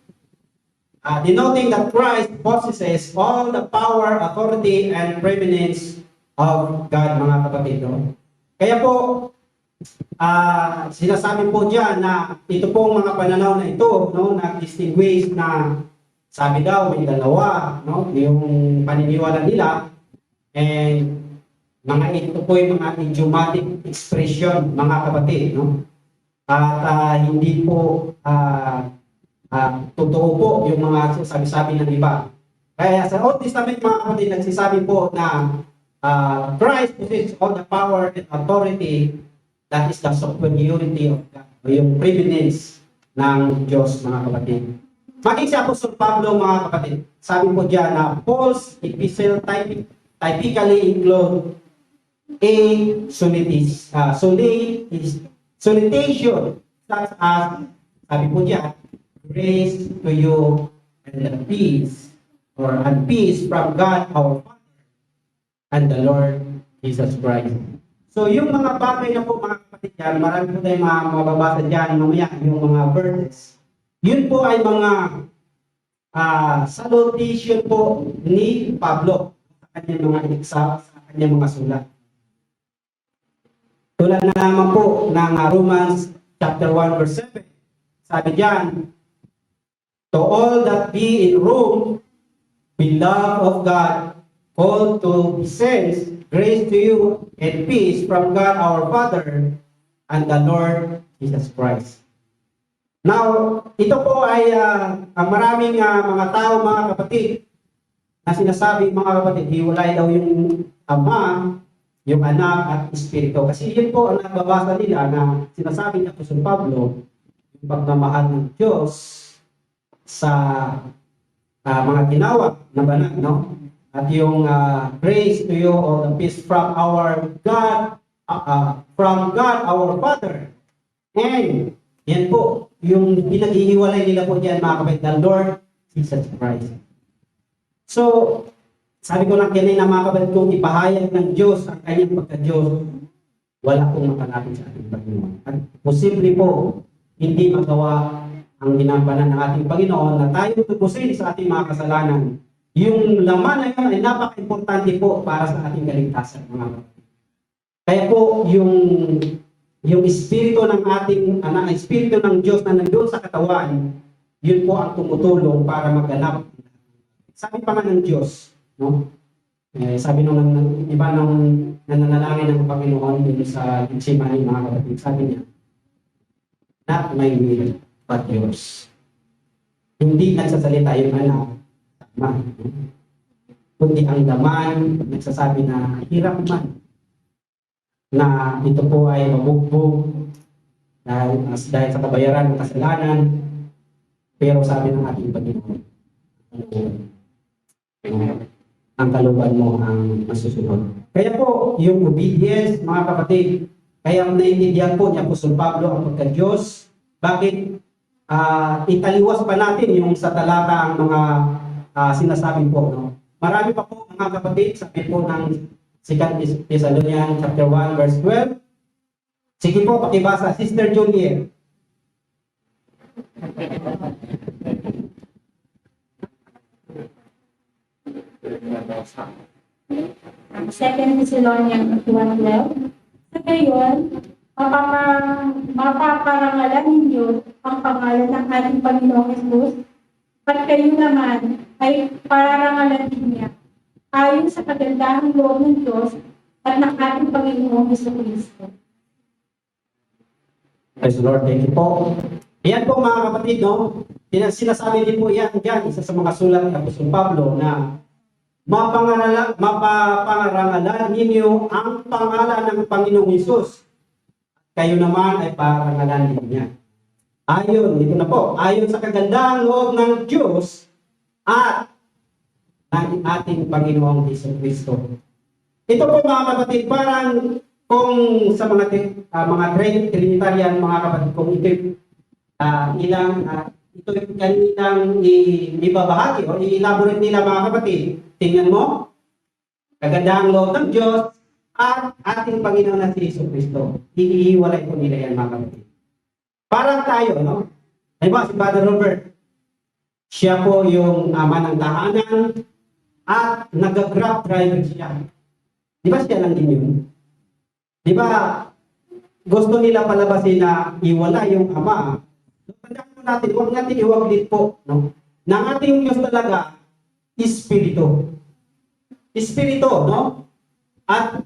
denoting that Christ possesses all the power, authority, and preeminence of God, mga kapatid. No? Kaya po, sinasabi po dyan na ito pong mga pananaw na ito, no, na-distinguish na sabi daw may dalawa, no, yung paniniwala nila, and ito po yung mga idiomatic expression, mga kapatid. No? At hindi po totoo po yung mga sabi-sabi ng iba. Kaya sa Old Testament mga kapatid, nagsisabi po na Christ possesses all the power and authority, that is the superiority of God, o yung preeminence ng Diyos mga kapatid. Maging si Apostol Pablo mga kapatid, sabi po diyan na Paul's epistle typically include a salutation such as, sabi po diyan, grace to you and peace from God our Father and the Lord Jesus Christ. So yung mga bagay na po mga kapatid dyan, marami po tayong mababasa dyan mamaya, yung mga verses. Yun po ay mga salutation po ni Pablo sa kanyang mga sa kanyang mga sulat. Tulad na naman po ng Romans chapter 1 verse 7. Sabi diyan, to all that be in Rome, beloved of God, called to be saints, grace to you and peace from God our Father and the Lord Jesus Christ. Now, ito po ay maraming mga tao, mga kapatid, na sinasabi mga kapatid, hiwalay daw yung Ama, yung Anak at Espiritu. Kasi yun po ang nababasa nila na sinasabi ni Apostol Pablo, yung pagmamahal ng Diyos sa mga tinawag na banal, no? At yung grace to you or the peace from our God, from God our Father. And yan po, yung pinaghihiwalay nila po diyan mga kapatid, the Lord Jesus Christ. So, sabi ko lang kanina mga kapatid, kung ipahayag ng Diyos ang kanyang pagka-Diyos, wala pong makalapit sa ating Panginoon. At posible po, hindi magawa ang ginampanan ng ating Panginoon na tayo tubusin sa ating mga kasalanan. Yung laman na yun ay napaka-importante po para sa ating kaligtasan, mga kapatid. Kaya po, yung espiritu ng ating, espiritu ng Diyos na nandoon sa katawan, yun po ang tumutulong para maganap. Sabi pa nga ng Diyos, no? Sabi nung iba nung nananalangin ng Panginoon yun sa Gethsemane, mga kapatid, sabi niya, not my will, but yours. Hindi nagsasalita yung anak, tama. Kundi ang laman, nagsasabi na hirap man, na ito po ay mabugbog dahil sa kabayaran ng kasalanan, pero sabi ng ating Panginoon, ang kalooban mo ang masusunod. Kaya po, yung obedience, mga kapatid, kaya naiintindihan po ni Apostol Pablo ang pagka-Diyos. Bakit italiwas pa natin yung sa talata ang mga sinasabi po, no? Marami pa po mga kapatid, sabi po ng 2 Thessalonians chapter 1 verse 12. Sige po, pakibasa, Sister Juliet. Second Thessalonians 1:12. Sa gayon, mapaparangalan ninyo ang pangalan ng ating Panginoong Hesus, at kayo naman ay pararangalan din niya, ayon sa kagandahang loob ng Diyos at ng ating Panginoong Hesus Kristo. Praise the Lord, thank you po. Yan po mga kapatid, no? Sinasabi din po yan dyan, isa sa mga sulat ng Apostol Pablo na mapapangarangalan ninyo ang pangalan ng Panginoong Hesus. Kayo naman ay parangalan din niya. Ayon, dito na po, ayon sa kagandahang loob ng Diyos at ng ating Panginoong Hesus Kristo. Ito po mga kapatid, parang kung sa mga Trinitarian mga kapatid, kung ito ito kanilang ibabahagi o i-elaborate nila mga kapatid. Tingnan mo, kagandahang loob ng Diyos at ating Panginoon na si Hesus Kristo. Iiwalay po nila yan mga kapatid. Parang tayo, no? Diba, si Father Robert, siya po yung ama ng tahanan at nag-grab driver siya. Di ba siya lang din yun? Di ba, gusto nila palabasin na iwala yung ama. Tandaan mo natin, huwag natin iwaglit po, no? Na ang ating Diyos talaga, Espiritu. Espiritu, no? At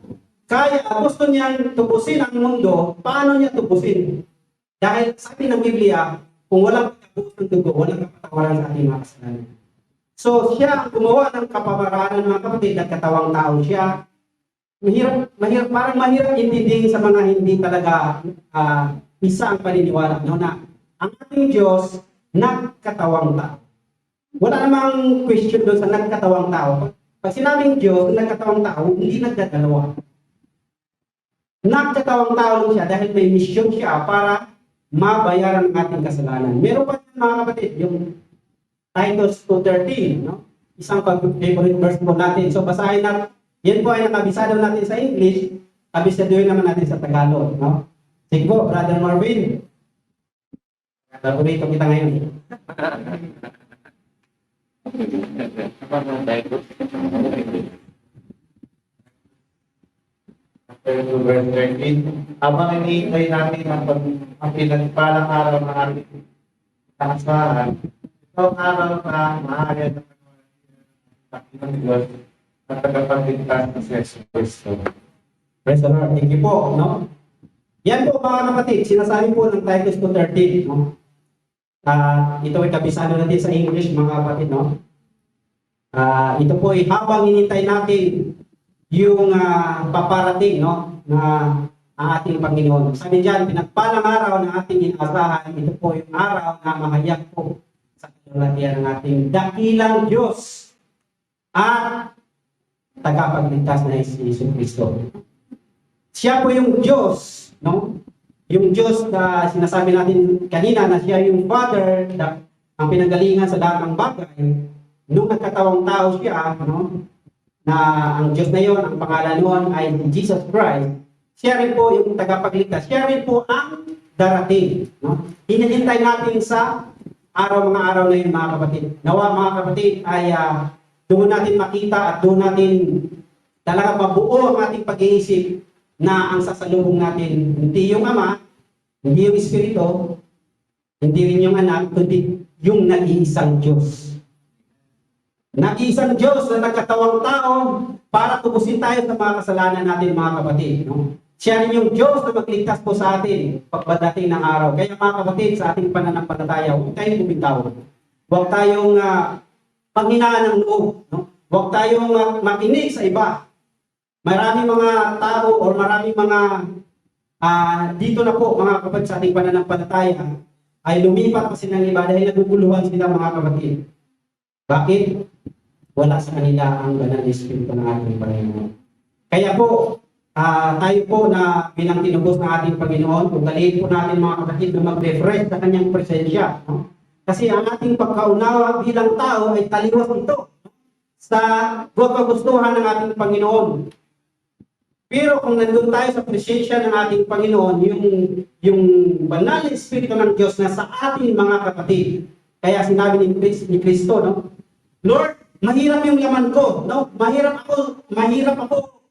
kaya gusto niyang tubusin ang mundo, paano niya tubusin? Dahil sabi ng Biblia, kung walang pagkabuos ng dugo, walang kapatawaran sa ating mga kasalanan. So siya ang gumawa ng kapamaranan mga kapatid at katawang tao siya. Parang mahirap intindihin sa mga hindi talaga isa ang paniniwala, no? Na ang ating Diyos nagkatawang tao. Wala namang question doon sa nagkatawang tao. Pag sinabing Diyos, nagkatawang tao, hindi nagdadalawa. Nagkatawang tao lang siya dahil may mission siya para mabayaran ang ating kasalanan. Meron pa yan mga kapatid, yung Titus 2:13, no? Isang favorite verse po natin. So basahin natin. Yan po ay nakabisado natin sa English, kabisaduhin naman natin sa Tagalog, no? Sige po, Brother Marvin. Paborito kita ngayon. Verse 13, habang iniintay natin ang pinagpalang araw ng ating kasahan, ito ang araw na maaari ng ng Diyos na tagapagligtas na si Jesus Cristo. Praise the Lord. Thank you po, no? Yan po mga kapatid, sinasabi po ng Titus 2:13, no? Ito ay kabisado natin sa English mga kapatid, no? Ito po ay habang inintay natin yung paparating, no? Na ang ating Panginoon. Sabi diyan, pinagpalang araw na ating inaasahan, ito po yung araw na mahayag po sa kalulatian ng ating dakilang Diyos at tagapagligtas na si Hesus Kristo. Siya po yung Diyos, no? Yung Diyos na sinasabi natin kanina na siya yung Father, ang pinanggalingan sa lahat ng bagay. Nung nagkatawang tao siya, no? Na ang Diyos na yon, ang pangalan noon ay Jesus Christ. Siya rin po yung tagapagligtas. Siya rin po ang darating, no? Hinihintay natin sa mga araw na yun mga kapatid. Nawa mga kapatid ay doon natin makita at doon natin talaga mabuo ang ating pag-iisip na ang sasalubong natin, hindi yung Ama, hindi yung Espiritu, hindi rin yung Anak, kundi yung nag-iisang Diyos. Nag-iisang Diyos na nagkatawang tao para tubusin tayo sa mga kasalanan natin mga kapatid. No? Siya rin yung Diyos na magligtas po sa atin pagdating ng araw. Kaya mga kapatid, sa ating pananampalataya, huwag tayong bumitaw. Huwag tayong panghinaan ng loob. No? Huwag tayong makinig sa iba. Maraming mga tao o maraming mga dito na po mga kapatid sa ating pananampalataya ay lumipat kasi ng iba dahil naguguluhan sila mga kapatid. Bakit? Wala sa kanila ang banal na Espiritu ng ating Panginoon. Kaya po, tayo po na bilang tinubos ng ating Panginoon, ugaliin po natin mga kapatid na mag-refresh sa kanyang presensya. No? Kasi ang ating pagkaunawa bilang tao ay taliwas ito sa kagustuhan ng ating Panginoon. Pero kung nandun tayo sa presensya ng ating Panginoon, yung banal na Espiritu ng Diyos na sa ating mga kapatid. Kaya sinabi ni Kristo, no? Lord, mahirap yung laman ko, no? Mahirap ako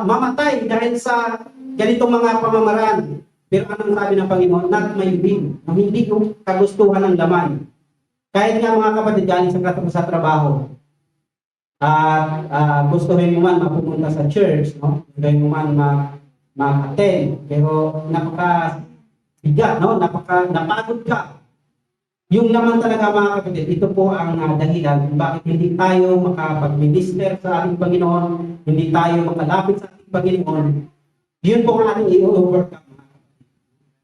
mamatay dahil sa ganitong mga pamamaraan. Pero anong sabi ng Panginoon? Not my will. Hindi yung kagustuhan ng laman. Kahit nga mga kapatid galing sa trabaho, gustuhin mo man mapupunta sa church, no? Gustuhin mo man mag-attend, pero bigat, no? Napagod ka. Yung naman talaga mga kapatid, ito po ang dahilan kung bakit hindi tayo makapag-minister sa ating Panginoon, hindi tayo makalapit sa ating Panginoon. Yun po ang ating i-overcome.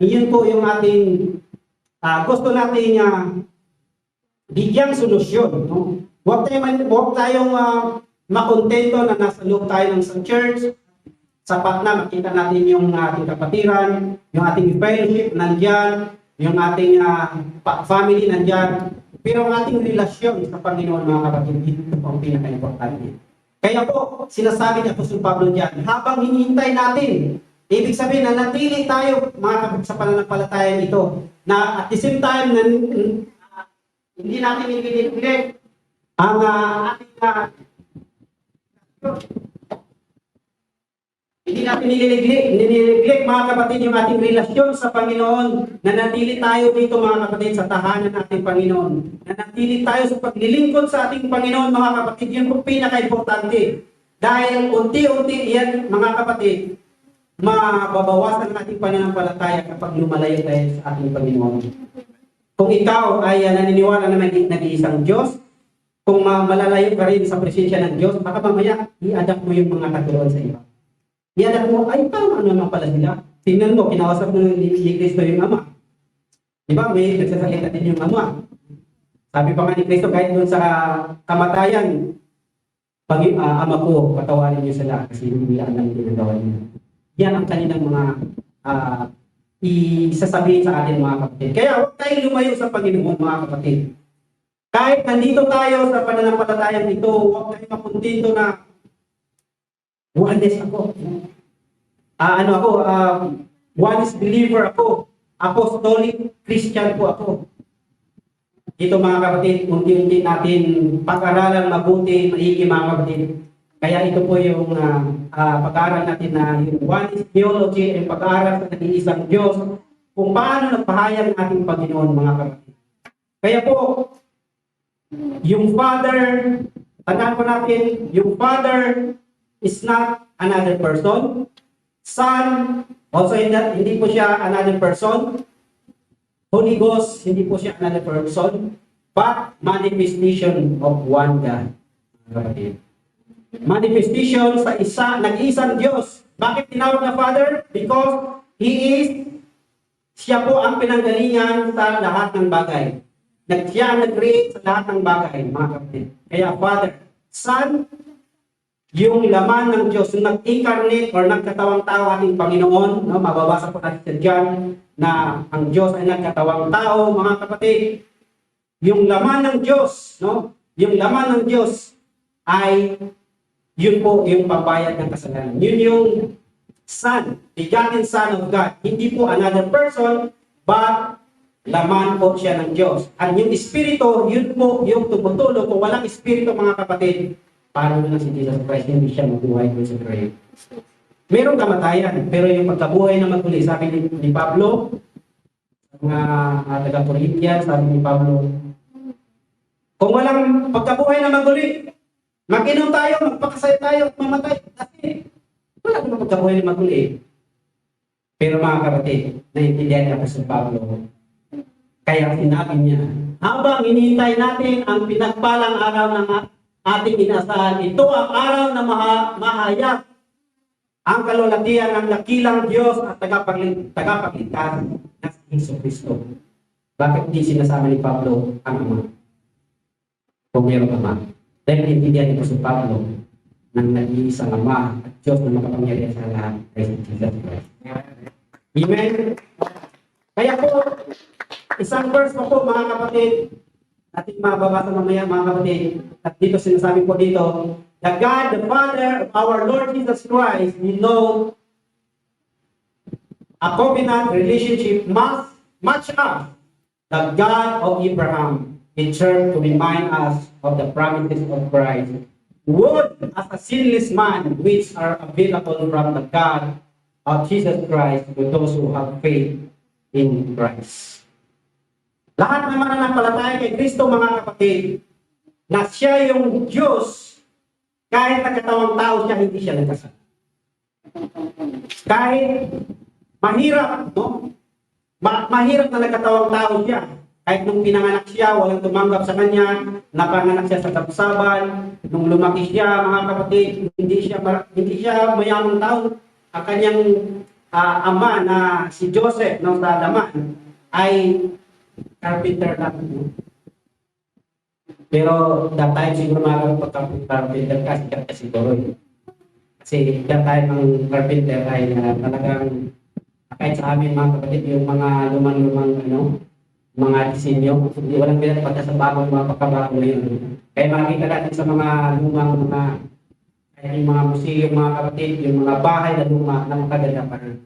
Yun po yung ating gusto nating bigyang solusyon. No? Huwag tayong makontento na nasa loob tayo ng sa church, sapat na makita natin yung ating kapatiran, yung ating fellowship nandyan, yung ating family nandyan. Pero ang ating relasyon sa Panginoon, mga kapatid, ito po ang pinaka-importante. Kaya po, sinasabi ni Apostol Pablo dyan, habang hinihintay natin, ibig sabihin na natili tayo, mga kapatid, sa pananampalataya ito, na at the same time, na, hindi natin i-neglect ang ating hindi natin nilineglect mga kapatid yung ating relasyon sa Panginoon. Nanatili tayo dito mga kapatid sa tahanan ng ating Panginoon. Nanatili tayo sa paglilingkod sa ating Panginoon mga kapatid. Yun po pinaka-importante. Dahil unti-unti yan mga kapatid, mababawasan ang ating pananampalataya kapag lumalayo tayo sa ating Panginoon. Kung ikaw ay naniniwala na may nag-iisang Diyos, kung malalayo ka rin sa presensya ng Diyos, baka mamaya i-adapt mo yung mga katuruan sa iyo. I-adapt mo, ay parang ano naman pala sila. Tingnan mo, kinausap mo ni Kristo yung Ama. Di ba? May nagsasalita din yung Ama. Sabi pa nga ni Kristo, kahit doon sa kamatayan, Ama ko, patawarin niyo sila kasi hindi alam yung ginagawa niyo. Yan ang kanilang mga isasabihin sa atin mga kapatid. Kaya huwag tayong lumayo sa Panginoon mga kapatid. Kahit nandito tayo sa pananampalatayang ito, huwag tayong makuntento na oneness ako. Oneness believer ako. Apostolic Christian po ako. Ito mga kapatid, unti-unti natin pag-aralan mabuti, maigi mga kapatid. Kaya ito po yung pag-aaral natin na yung oneness theology, yung pag-aaral sa nag-iisang Diyos, kung paano nagpahayag ng ating Panginoon mga kapatid. Kaya po, yung Father, tandaan po natin, yung Father is not another person. Son, also hindi po siya another person. Holy Ghost, hindi po siya another person, but manifestation of one God. Manifestation sa nag-iisang Diyos. Bakit tinawag na Father? Because siya po ang pinanggalingan sa lahat ng bagay. Siya ang nag-create sa lahat ng bagay, mga kapatid. Kaya Father, Son, yung laman ng Diyos, yung nag-incarnate or nagkatawang tao ating Panginoon, no? Mababasa po natin sa John na ang Diyos ay nagkatawang tao, mga kapatid. Yung laman ng Diyos, no? Yung laman ng Diyos ay yun po yung pambayad ng kasalanan. Yun yung Son, begotten Son of God. Hindi po another person, but laman po siya ng Diyos. At yung Espiritu, yun po yung tumutulong. Kung walang Espiritu, mga kapatid, parang na si Jesus Christ, hindi siya mabuhay ko sa grave. Merong kamatayan, pero yung pagkabuhay na maguli, sabi ni Pablo, mga taga-Corinthians, sabi ni Pablo, kung walang pagkabuhay na maguli, mag-inom tayo, magpakasaya tayo, at mamatay. Kasi wala namang pagkabuhay na maguli. Pero mga kapatid, naiintindihan niya sa Pablo, kaya sinabi niya, habang hinihintay natin ang pinagpalang araw ng ating inasahan, ito ang araw na mahayag ang kalulatian ng dakilang Diyos at tagapagligtas na si Hesus Kristo. Bakit di sinasama ni Pablo ang Ama? Kung mayroong Ama. Dahil intindihan ni Apostol Pablo ng nag-iisang Ama at Diyos na makapangyarihan sa lahat ay si Jesus Christ. Amen? Kaya po, isang verse po mga kapatid, ating mababasa mamaya mga kapatid, at dito sinasabi po dito, the God, the Father of our Lord Jesus Christ, we know a covenant relationship much as the God of Abraham in turn to remind us of the promises of Christ, would as a sinless man which are available from the God of Jesus Christ to those who have faith in Christ. Lahat ng mananampalataya kay Kristo mga kapatid, na siya yung Diyos, kahit nagkatawang tao siya, hindi siya nagkasala. Kahit mahirap, no? Mahirap na nagkatawang tao siya. Kahit nung pinanganak siya, walang tumanggap sa kanya, napanganak siya sa kapsaban, nung lumaki siya, mga kapatid, hindi siya mayamang tao. Ang kanyang ama na si Joseph ng Sadaman ay carpenter lang. Pero that time siguro mga carpenter kasi tuloy. Kasi that time ang carpenter ay talagang kahit sa amin mga kapatid, yung mga lumang mga disenyo, hindi walang pinagpata sa bagong mga pagkabago ngayon. Kaya makikita natin sa mga lumang yung mga museum mga kapatid, yung mga bahay na luma na makaganda pa rin.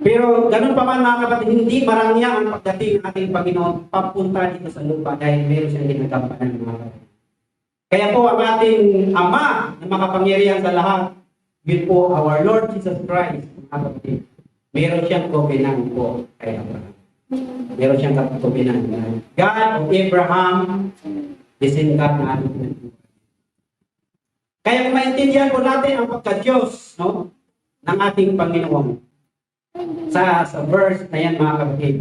Pero ganun pa man mga kapatid, hindi marangya ang pagdating ng ating Panginoon papunta dito sa lupa dahil meron siyang ginagampanan mga kapatid. Kaya po ang ating Ama na makapangyarihan sa lahat, yun po our Lord Jesus Christ mga kapatid. Meron siyang covenant po kay Abraham. Meron siyang covenant. God of Abraham, descendant na ating. Kaya kung maintindihan po natin ang pagka-Diyos, no, ng ating Panginoon sa verse na yan mga kapatid.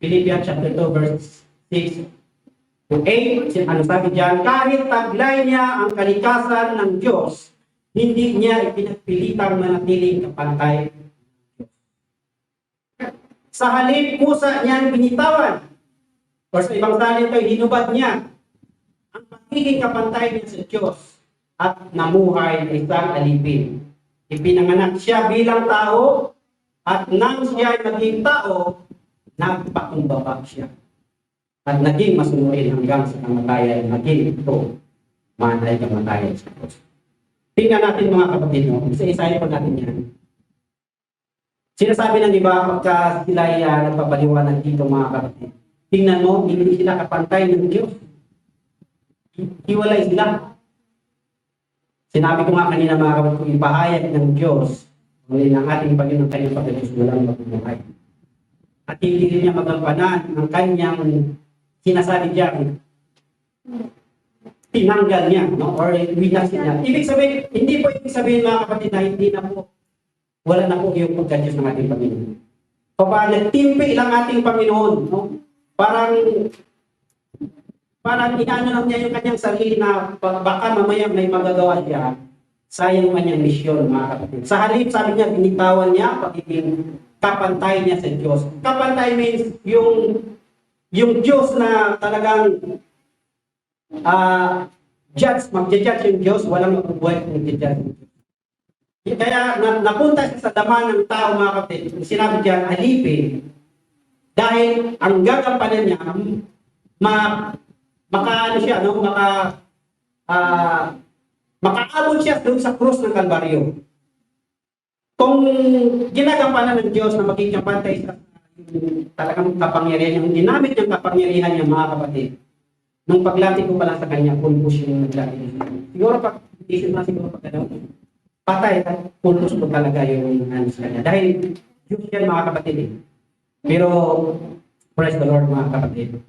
Philippians chapter 2 verse 6 to 8, ano sabi diyan? Kahit taglay niya ang kalikasan ng Diyos, hindi niya ipinagpilitang manatiling kapantay. Sa halip pusa niyan binitawan, o sa ibang salita hinubad niya ang pagiging kapantay niya sa Diyos at namuhay na isang alipin. Ipinanganak siya bilang tao at nang siya ay naging tao, nagpakumbaba siya. At naging masunurin hanggang sa kamatayan, naging ito, manay kamatayan sa Diyos. Tingnan natin mga kapatid, no? Isa-isahin po natin yan. Sinasabi ng iba, pagka sila ay nagpapaliwanag dito mga kapatid, tingnan mo, hindi sila kapantay ng Diyos. Hiwalay sila. Sinabi ko nga kanina mga kapatid, kung ipahayag ng Diyos, ngunit ng ating Panginoon kanyang pagkakas walang magbubuhay. At hindi rin niya magampanan ang kanyang sinasabi diyan, tinanggal niya, no? Or winasin niya. Ibig sabihin, hindi po ibig sabihin mga kapatid na hindi na po, wala na po yung pagka-Diyos ng ating Panginoon. Kapag nagtimpi lang ating Panginoon, no? Parang inaano lang niya yung kanyang sarili na baka mamaya may magagawa siya, sayang kanyang misyon mga kapatid. Sa halip, sabi niya, binitawan niya pagiging kapantay niya sa Diyos. Kapantay means yung Diyos na talagang magja-judge yung Diyos, walang mabubuhay kung magja-judge yung Diyos. Kaya napunta siya sa dama ng tao mga kapatid. Sinabi diyan, alipin. Dahil ang gagampanan niya, makaabot siya doon sa krus ng Kalbaryo. Kung ginagampanan ng Diyos na maging kapantay sa talagang kapangyarihan niya, ginamit niyang kapangyarihan niya mga kapatid. Nung paglati ko pala sa kanya, pulpos yung naglati. Siguro isip na siguro pagkadaw. Patay at pulpos ko talaga yung sa kanya. Dahil Diyos yan mga kapatid eh. Pero praise the Lord mga kapatid.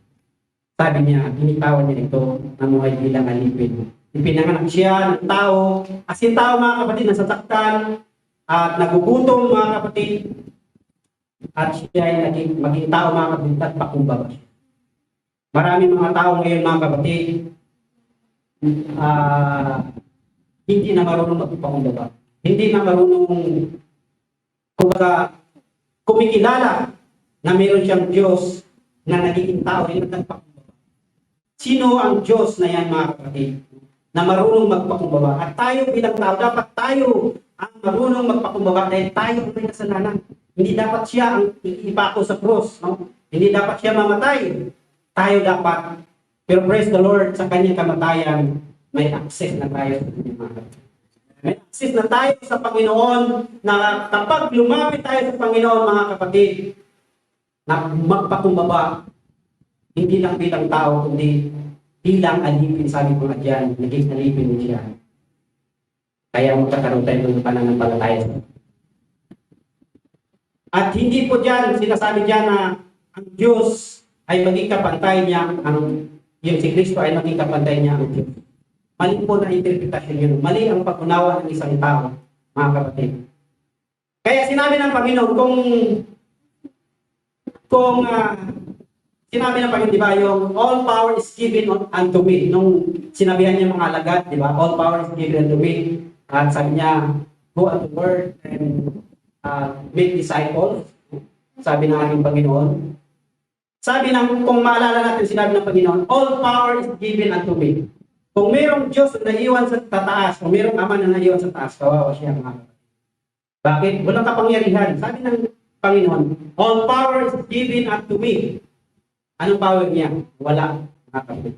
Sabi niya, binitawan niya ito na muhay bilang alipin. Ipinanganak siya ng tao. As in tao mga kapatid, nasasaktan at nagugutom mga kapatid. At siya ay maging tao mga kapatid at pakumbaba siya. Maraming mga tao ngayon mga kapatid, hindi na marunong magpakumbaba. Hindi na marunong kumikilala na mayroon siyang Diyos na nagiging tao rin at nagpakumbaba. Sino ang Diyos na yan mga kapatid? Na marunong magpakumbaba. At tayo bilang tao, dapat tayo ang marunong magpakumbaba dahil tayo ang may kasalanan. Hindi dapat siya ang ipako sa cross. No? Hindi dapat siya mamatay. Tayo dapat. Pero praise the Lord, sa kanyang kamatayan, may access na tayo sa kanyang mga kapatid. May access na tayo sa Panginoon na kapag lumapit tayo sa Panginoon mga kapatid, na magpakumbaba, hindi lang bilang tao, kundi bilang alipin, sabi ko nga dyan, naging alipin siya. Kaya magkakaroon tayo ng pananampalataya. At hindi po dyan, sinasabi dyan na ang Diyos ay maging kapantay niya, yung si Kristo ay maging kapantay niya ang Diyos. Mali po na interpretasyon yun. Mali ang pag-unawa ng isang tao, mga kapatid. Kaya sinabi ng Panginoon, kung sinabi ng Panginoon, di ba, yung all power is given unto me. Nung sinabihan niya mga alagad, di ba, all power is given unto me. At sabi niya, go unto work and make disciples. Sabi ng ating Panginoon. Sabi ng, kung maalala natin, sinabi ng Panginoon, all power is given unto me. Kung mayroong Diyos na naiwan sa tataas, kung mayroong Ama na naiwan sa taas, kawawa siya mga kapatid. Bakit? Walang kapangyarihan. Sabi ng Panginoon, all power is given unto me. Anong power niya? Wala. Mga kapatid.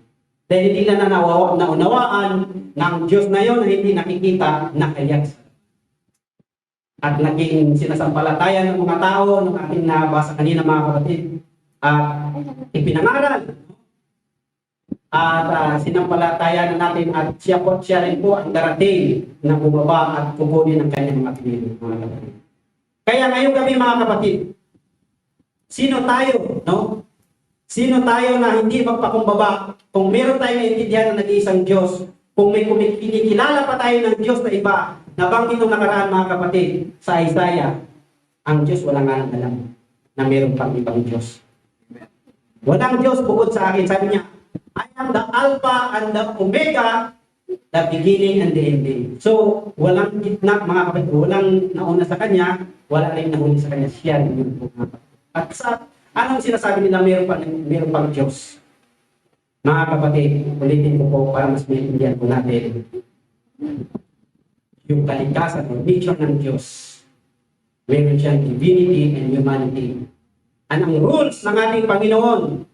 Dahil hindi na naunawaan ng Diyos na yon na hindi nakikita, nakayak sa at naging sinasampalatayan ng mga tao nung ating nabasa kanina mga kapatid at ipinangaral at sinampalatayan na natin at siya rin po ang darating na bumaba at kukunin ang kanyang mga pinili mga kapatid. Kaya ngayong gabi mga kapatid, sino tayo, no? Sino tayo na hindi magpakumbaba kung meron tayong naintindihan na nag-iisang Diyos, kung may kinikilala pa tayo ng Diyos na iba. Nabanggit nung nakaraan mga kapatid sa Isaiah, ang Diyos walang nga alam na mayroon pang ibang Diyos. Walang Diyos bukod sa akin. Sabi niya, I am the Alpha and the Omega, the beginning and the ending. So, walang gitna mga kapatid, walang nauna sa Kanya, wala rin nahuli sa Kanya. Siya rin yun po mga kapatid. At sa anong sinasabi nila mayroon pang Diyos? Mga kapatid, ulitin ko po para mas maintindihan po natin yung kalikasan o nature ng Diyos. Meron siyang divinity and humanity. Ang rules ng ating Panginoon,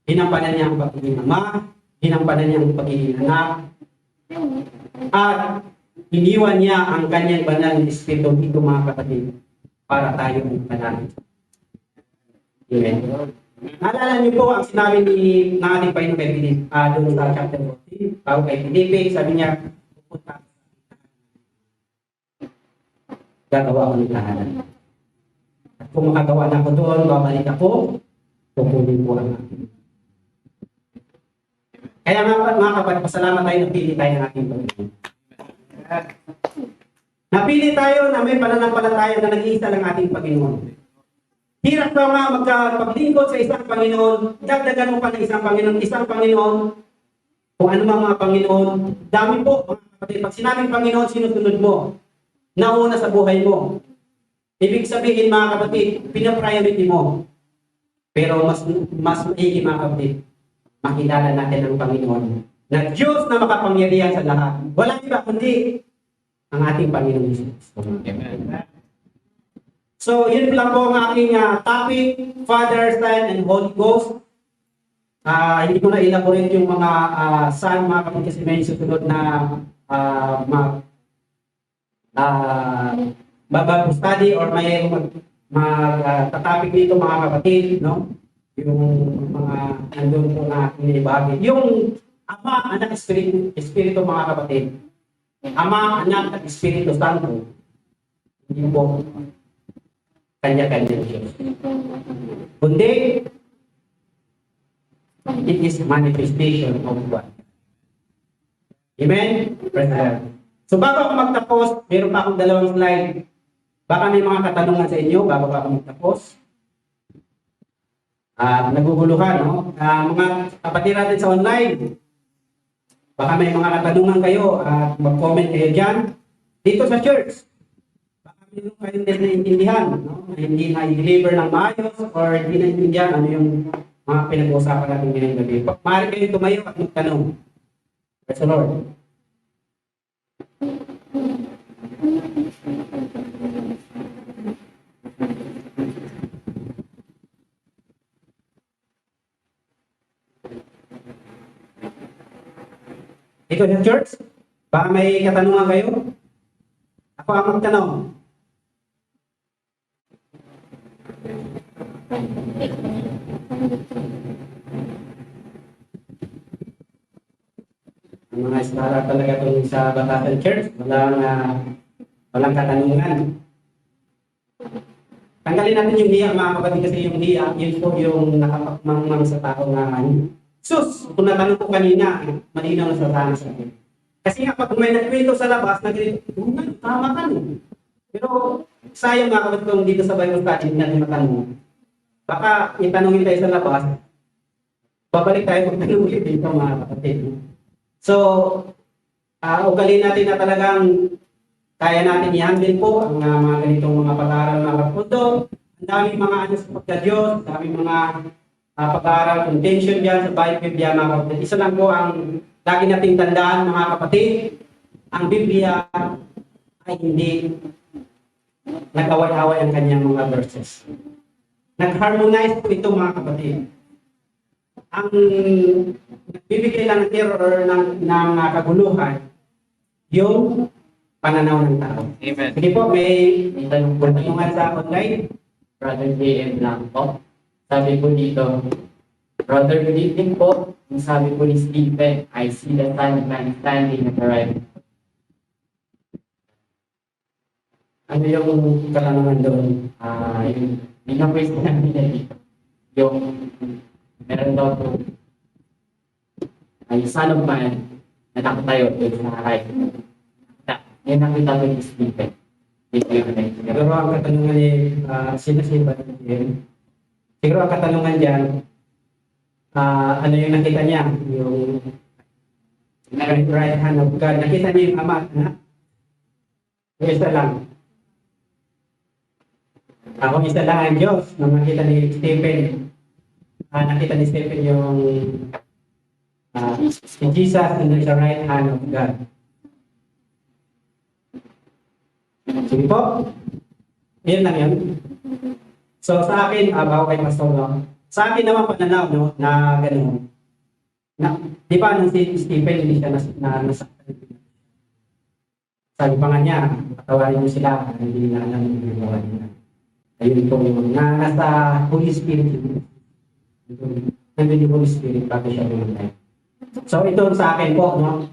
hinampanan niya ang pagiging ama, hinampanan niya ang pagiging anak, at iniwan niya ang kanyang banal na espiritu dito mga kapatid para tayo ang panalangin. Amen. Naalala niyo po ang sinabi ng ating Panginoon kay Philip, doon sa chapter 14, bago kay Philip, sabi niya, pupunta gagawa ko ng tahanan. At kung makagawa na ako doon, babalik ako, kukunin po ang akin. Kaya mga kapatid, pasalamat tayo, napili tayo ng ating Panginoon. Napili tayo na may pananampalataya na nag-iisa lang ating Panginoon. Hirap ka nga magpaglingkod sa isang Panginoon, dagdagan mo pa ng isang Panginoon, kung ano mga Panginoon, dami po, mga kapatid. Pag sinabing Panginoon, sinusunod mo, nauna sa buhay mo. Ibig sabihin mga kapatid, pinapriority mo. Pero mas maigi mga kapatid, makilala natin ang Panginoon na Diyos na makapangyarihan sa lahat. Walang iba kundi ang ating Panginoon Jesus. Amen. So, yun lang po ang aking topic, Father, Son, and Holy Ghost. Hindi ko na elaborate yung mga son, mga kapatid, kasi may susunod na Bible study or may mag-topic dito mga kapatid, no? Yung mga nandun po na inibahagi. Yung Ama, Anak, Espiritu mga kapatid. Ama, Anak, at Espiritu Santo. Hindi po kanya-kanya Diyos. Kundi, it is manifestation of God. Amen? Praise God. So bago ako magtapos, meron pa akong dalawang slide. Baka may mga katanungan sa inyo bago ako magtapos. Naguguluhan, no? Mga kapatid natin sa online, baka may mga katanungan kayo at mag-comment kayo dyan. Dito sa church, baka meron kayong naiintindihan, no? Hindi na-deliver ng maayos or hindi na-intindihan ano yung mga pinag-uusapan natin ngayong gabi. Maaari kayo tumayo at magtanong. Praise the Lord. Dito sa church, baka may katanungan kayo? Ako ang magtanong. Ang mga estara talaga itong sa Batasan Church, walang katanungan. Tanggalin natin yung hiya mga kapatid kasi yung hiya, yun po yung nakapagmangmang sa tao na sus, kung natanong ko kanina, malinaw na sa sana sa akin. Kasi nga pag may nagkwento sa labas, tama ka no. Pero sayang mga kapatid kung dito sa Bible study, hindi natin matanong. Baka itanongin tayo sa labas, babalik tayo magtanong ulit dito mga kapatid. So, ugali natin na talagang kaya natin i-handle po ang mga ganitong mga pag-aaral mga kapundo. Ang daming mga ano sa pagka-Diyos, ang daming mga pag-aaral, contention dyan sa Bible yan mga kapatid. Isa lang po ang lagi nating tandaan mga kapatid, ang Biblia ay hindi nag-away-away ang kanyang mga verses. Nag-harmonize po ito mga kapatid. Ang nagbibigay lang ng error ng kaguluhan, yung pananaw ng tao. Amen. Sige po, may May tanong po dito, katanungan sa online. Brother J.M. Blanco. Sabi po dito, Brother, good evening po. Yung sabi po ni Stephen, I see the Son of Man standing at the right. Ano yung katanungan doon? Yung binapraise na nila dito. Yung meron daw po ay Son of Man na nakatayo doon sa right. Yan nakita ko ni Stephen. Siguro ang katanungan ni sinasiba din. Siguro ang katanungan dyan, ano yung nakita niya? Yung right hand of God. Nakita niya yung ama at anak? Yung isa lang. Ako isa lang ang Diyos. Nung nakita ni Stephen, nakita ni Stephen yung si Jesus nandun sa right hand of God. Sige po. Yun lang yun. So sa akin, bago kay Pastor, no? Sa akin naman pananaw, no, na gano'n. Na, di ba nung si Stephen, hindi siya nasaktan. Sabi pa nga niya, patawarin niyo sila, hindi na alam yung ginagawa nila. Ayun po yung nasa Holy Spirit. Nandun yung Holy Spirit bago siya lumatay. So ito sa akin po, no?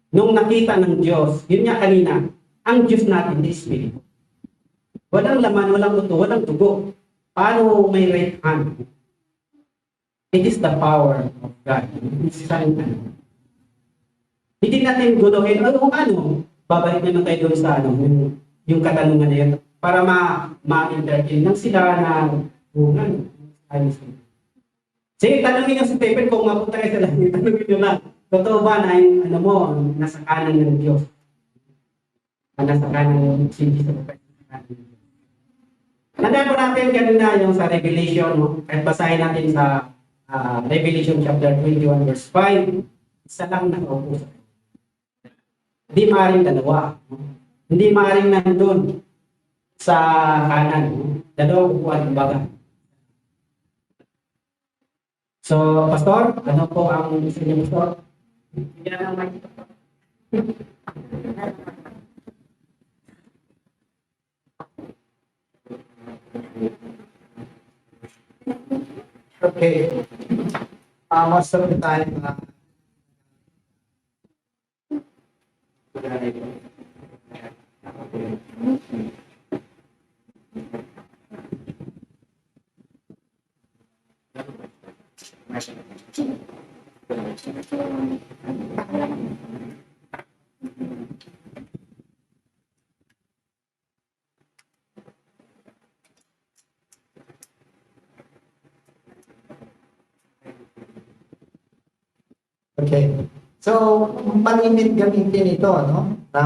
Nung nakita ng Diyos, yun nga kanina, ang Diyos natin, the Spirit. Walang laman, walang buto, walang dugo. Paano may right hand? It is the power of God. It's something. Hindi natin guluhin, ano? Babalik naman tayo doon sa yung katanungan na yun para ma-entertain lang sila na bungan. Sige, tanongin nyo si Stephen kung mapunta kayo sa langit. Tanongin nyo lang. Totoo ba na yung nasa kanan ng Diyos? Nasa kanan si Jesus Christ. Tandaan po natin kanina yung sa Revelation, no? Kahit basahin natin sa Revelation chapter 21 verse 5, isa lang nakaupo sa kanya. Hindi maaaring dalawa. No? Hindi maaaring nandun sa kanan. No? Dalawang upuan, kumbaga. So, Pastor, ano po ang gusto niyo, Pastor? Bigyan ng mic. Okay. Most of the time, okay. So, malimit gamitin ito, no? Na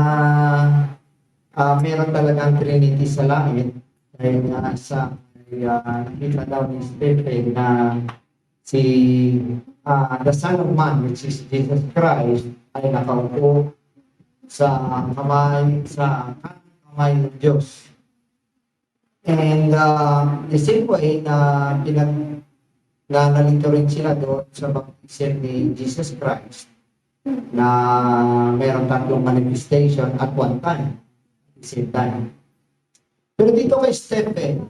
meron talagang Trinity sa langit. Dahil nakita daw ni Stephen na si the Son of Man, which is Jesus Christ, ay nakaupo sa kamay ng Diyos. And the same way na nalito rin sila doon sa baptism ni Jesus Christ na mayroong tatlong manifestation at one time, at the same time. Pero dito kay Stephen,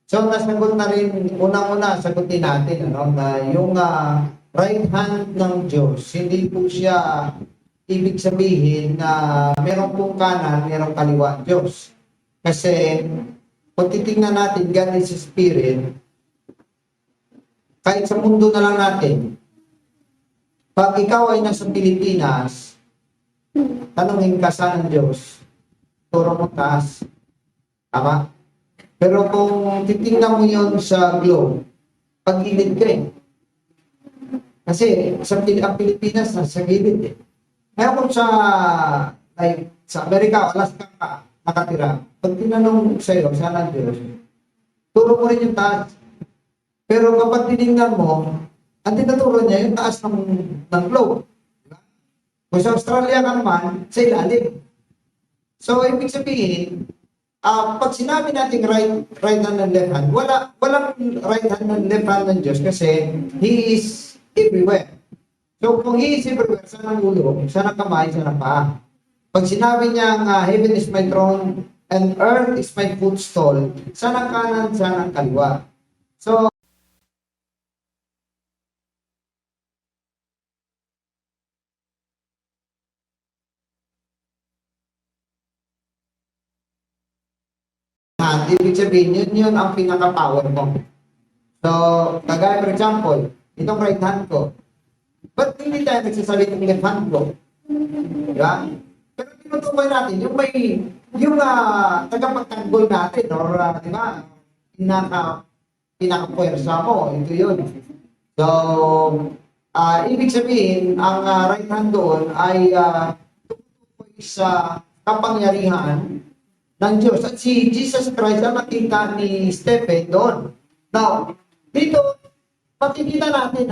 so nasagot na rin, unang-una sagutin natin, na yung right hand ng Diyos, hindi po siya ibig sabihin na meron pong kanan, merong kaliwa Diyos. Kasi kung titingnan natin, God is Spirit, kahit sa mundo na lang natin, pag ikaw ay nasa Pilipinas, tanongin ka saan ang Diyos, turo mo taas. Tama? Pero kung titingnan mo yun sa globe, pag-init ka eh. Kasi ang Pilipinas nasa gilid eh. Kaya kung sa Amerika, Alaska ka nakatira, pag tinanong sa'yo, saan ang Diyos, turo mo rin yung taas. Pero kapag tinignan mo, ang tinuturo niya yung taas ng globe. Diba? Kung sa Australia ka naman, sa ilalim. So, ibig sabihin, pag sinabi natin right hand and left hand, walang right hand and left hand ng Diyos kasi He is everywhere. So, kung He is everywhere, saan ang ulo, saan ang kamay, saan ang paa? Pag sinabi niyang heaven is my throne and earth is my footstool, saan ang kanan, saan ang kaliwa? So, ibig sabihin, yun ang pinaka-power mo. So, kagaya for example, itong right hand ko, ba't hindi tayo nagsasalit ng left hand ko? Diba? Pero tinutukoy natin, yung tagapagtanggol natin, or diba, pinaka-puwersa mo, ito yun. So, ibig sabihin, ang right hand doon ay tutukoy sa kapangyarihan ng Diyos. At si Jesus Christ ang nakita ni Stephen doon. Now, dito, makikita natin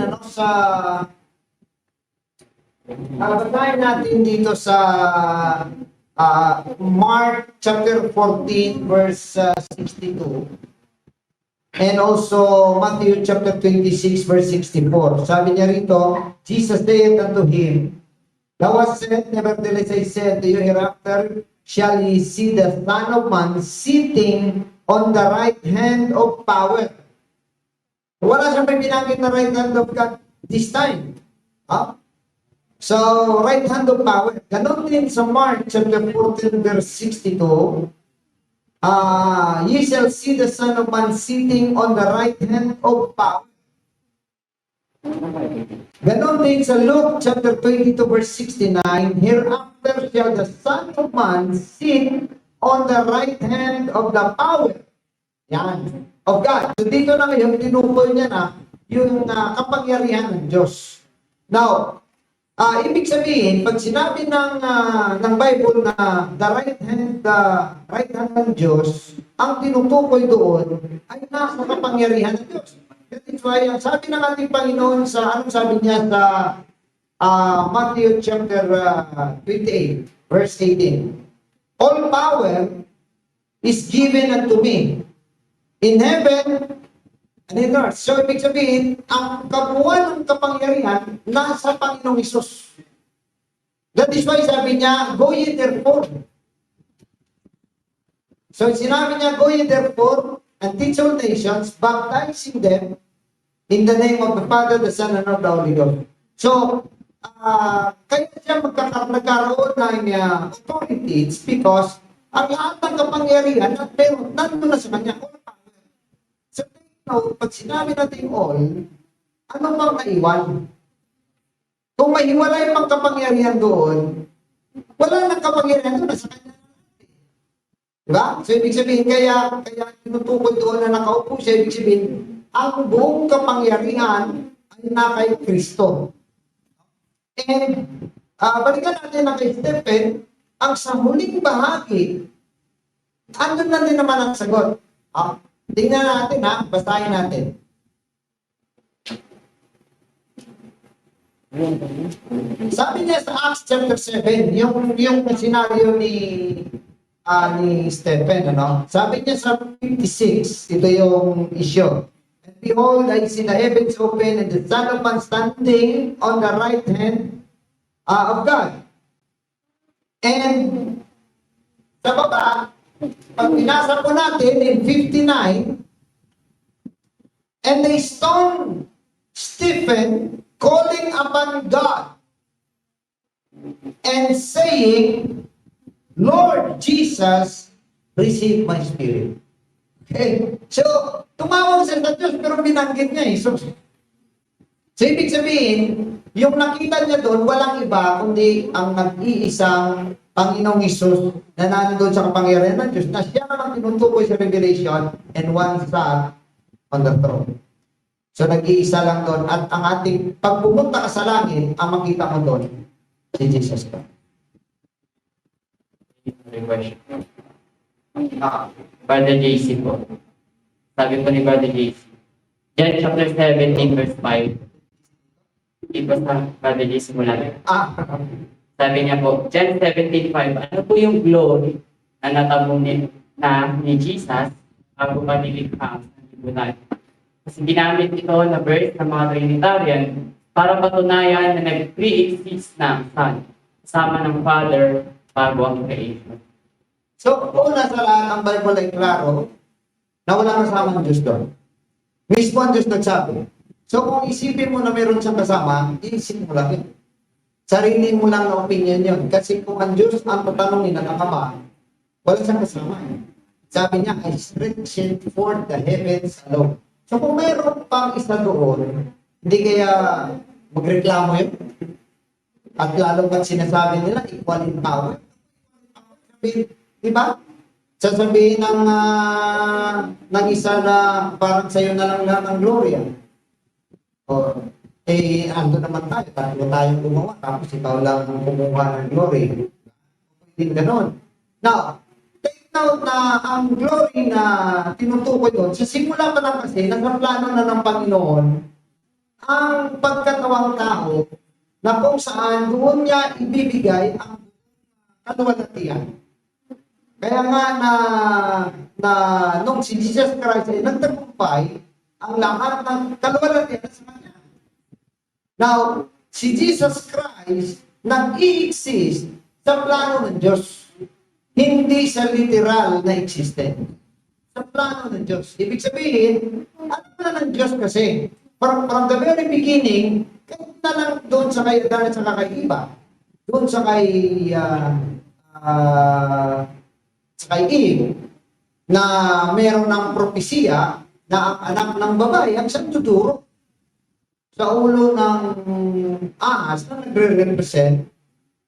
basahin natin dito sa Mark chapter 14 verse 62 and also Matthew chapter 26 verse 64. Sabi niya rito, Jesus said unto him, Thou hast said, nevertheless I said to you, hereafter shall ye see the Son of Man sitting on the right hand of power. Wala siyang may binanggit na right hand of God this time. So, right hand of power. Ganon din sa Mark chapter 14 verse 62. Ye shall see the Son of Man sitting on the right hand of power. Ganon din sa Luke chapter 22 verse 69, hereafter shall the Son of Man sit on the right hand of the power. Yan. Of God. So dito na ngayon, tinukoy niya na yung kapangyarihan ng Diyos. Now, ibig sabihin, pag sinabi ng Bible na the right hand ng Diyos, ang tinutukoy doon ay nasa kapangyarihan ng Diyos. That is why, ang sabi ng ating Panginoon anong sabi niya sa Matthew chapter 28, verse 18. All power is given unto me in heaven and in earth. So, ibig sabihin, ang kabuuan ng kapangyarihan nasa Panginoong Hesus. That is why sabi niya, go ye therefore. So, sinabi niya, go ye therefore and teach all nations, baptizing them in the name of the Father, the Son, and of the Holy Ghost. So, kaya siya nagkakaroon ng authority, it's because ang lahat ng kapangyarihan at pero nandun na sa kanya. So, pag sinabi natin all, ano bang naiwan? Kung may hiwalay pang kapangyarihan doon, wala nang kapangyarihan doon, nasa kanya. Diba? So, ibig sabihin, kaya tinutukoy doon na nakaupo siya, ibig sabihin, ang buong kapangyarihan ay na kay Kristo. And, balikan natin na kay Stephen, ang sa huling bahagi, andun na din naman ang sagot. Tingnan natin basahin natin. Sabi niya sa Acts chapter 7, yung senaryo ni Stephen, sabi niya sa 56, ito yung issue. And behold, I see the heavens open and the Son of Man standing on the right hand of God. And sa baba, pag pinasa po natin in 59, and they stoned Stephen, calling upon God and saying, Lord Jesus, receive my spirit. Okay? So, tumawag siya sa Diyos, pero binanggit niya Jesus. So, ibig sabihin, yung nakita niya doon, walang iba, kundi ang nag-iisang Panginoong Isus na nandun sa kapangyarihan ng Diyos na siya naman tinutukoy sa Revelation and one sat on the throne. So nag-iisa lang doon at ang ating pag pumunta ka sa langit, ang makita mo doon si Jesus Christ. Brother JC po. Sabi po ni Brother JC. John chapter 17 verse 5. Iba sa Brother JC mula. Sabi niya po, John 17:5, ano po yung glory na natamo ni Jesus bago manilikha ang sanlibutan? Kasi ginamit ito na verse ng mga Trinitarian para patunayan na nag-pre-exist na ang Son, kasama ng Father bago ang creation. So, una sa lahat, ang Bible ay klaro na walang kasama ng Diyos doon. Mismo ang Diyos nagsabi. So, kung isipin mo na meron siyang kasama, iisip mo lang yun. Sarili mo lang na opinion yun. Kasi kung ang Diyos ang tatanungin ng Ama, wala siyang kasama. Sabi niya, I stretched forth the heavens alone. So, kung meron pang isa doon, hindi kaya magreklamo yun? At lalo ba't sinasabi nila, equal in power? Diba? Sasabihin ng isa na parang sa'yo na lang lahat ng glory. O, ando naman tayo, tatlo tayong gumawa, tapos ikaw lang ang kumuha ng glory. Hindi ganon. Now, take note na ang glory na tinutukoy doon, sa simula pa lang kasi, nasa plano na ng Panginoon, ang pagkatawang tao, na kung saan doon niya ibibigay ang kaluwalhatian. Kaya nga na nung si Jesus Christ ay nagtagumpay, ang lahat ng kaluwalhatian sa kanya. Now, si Jesus Christ nag-i-exist sa plano ng Diyos. Hindi sa literal na existence. Sa plano ng Diyos. Ibig sabihin, ano na ng Diyos kasi? From the very beginning, kahit na lang doon sa kay Adan at sa kakaiba, doon sa kay Eve, na meron ng propesiya na ang anak ng babae ang siyang tuturo sa ulo ng ahas na nagre-represent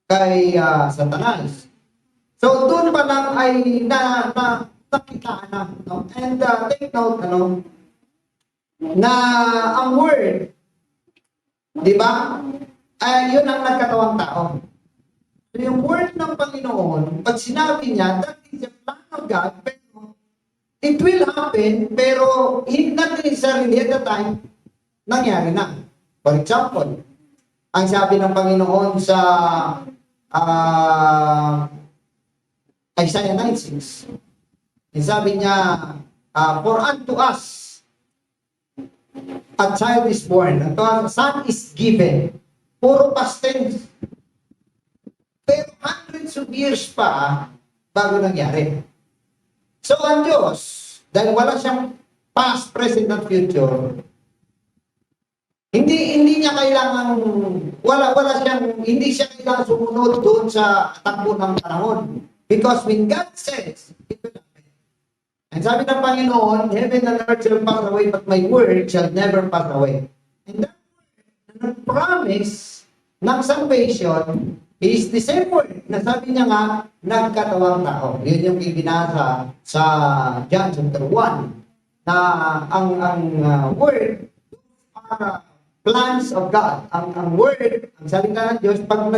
kay Satanas. So doon pa lang ay nakita na. No? And take note, na ang word, di ba? Yun ang nagkatawang tao. So yung word ng Panginoon, pag sinabi niya, that is a plan of God, pero it will happen, pero not necessarily at the time, nangyari na. For example, ang sabi ng Panginoon sa Isaiah 9:6, sabi niya, for unto us a child is born, a son is given. Puro past tense. Pero hundreds of years pa bago nangyari. So ang Diyos, dahil wala siyang past, present, at future, hindi niya kailangan, hindi siya kailangan sumunod doon sa takbo ng panahon. Because when God says, it will happen. And sabi ng Panginoon, heaven and earth shall pass away, but my word shall never pass away. And that word na promise ng salvation is the same word na sabi niya nga, nagkatawang tao. Yun yung ibinasa sa John chapter 1 na ang word para plans of God. Ang word, ang salita ng Diyos, pag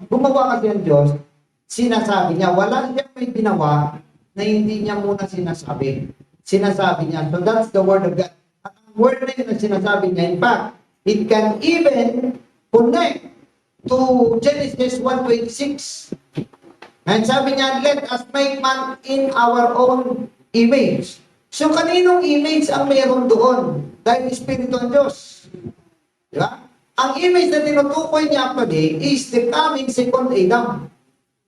gumawa kasi ang Diyos, sinasabi niya, wala siyang may ginawa na hindi niya muna sinasabi. Sinasabi niya. So that's the word of God. At ang word na yun na sinasabi niya, in fact, it can even connect to Genesis 1:26. And sabi niya, let us make man in our own image. So kaninong image ang mayroon doon? Dahil Espiritu ng Diyos. Di ba? Ang image na tinutukoy niya actually is the coming second Adam.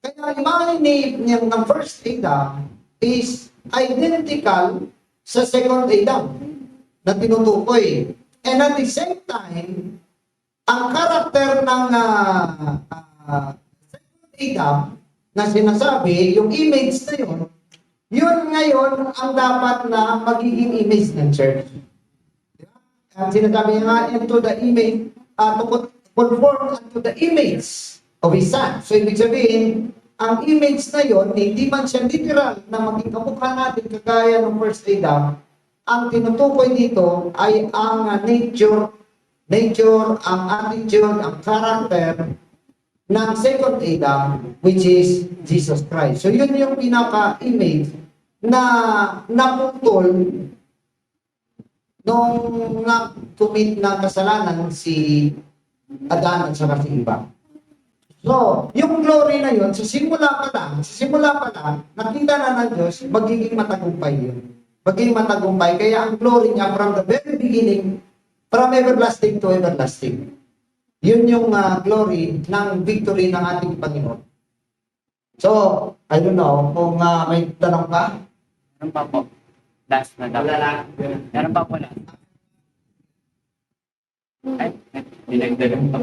Kaya imahe ng first Adam is identical sa second Adam na tinutukoy. And at the same time, ang karakter ng second Adam na sinasabi, yung image na yun ngayon ang dapat na magiging image ng church. Ang sinasabi niya nga, into the image, to conform to the image of His Son. So, ibig sabihin, ang image na yon, hindi man siya literal na maging kamukha natin kagaya ng first Adam, ang tinutukoy dito ay ang nature, ang attitude, ang character ng second Adam, which is Jesus Christ. So yun yung pinaka-image na naputol nung na-commit ng kasalanan si Adan at saka si Eva. So, yung glory na yun, sa simula pa lang, nakita na ng Diyos, magiging matagumpay yun. Magiging matagumpay. Kaya ang glory niya from the very beginning, from everlasting to everlasting. Yun yung glory ng victory ng ating Panginoon. So, I don't know, kung may tanong pa? Meron pa po. Last na daw. Meron pa po last. Ay, dinagdagan pa.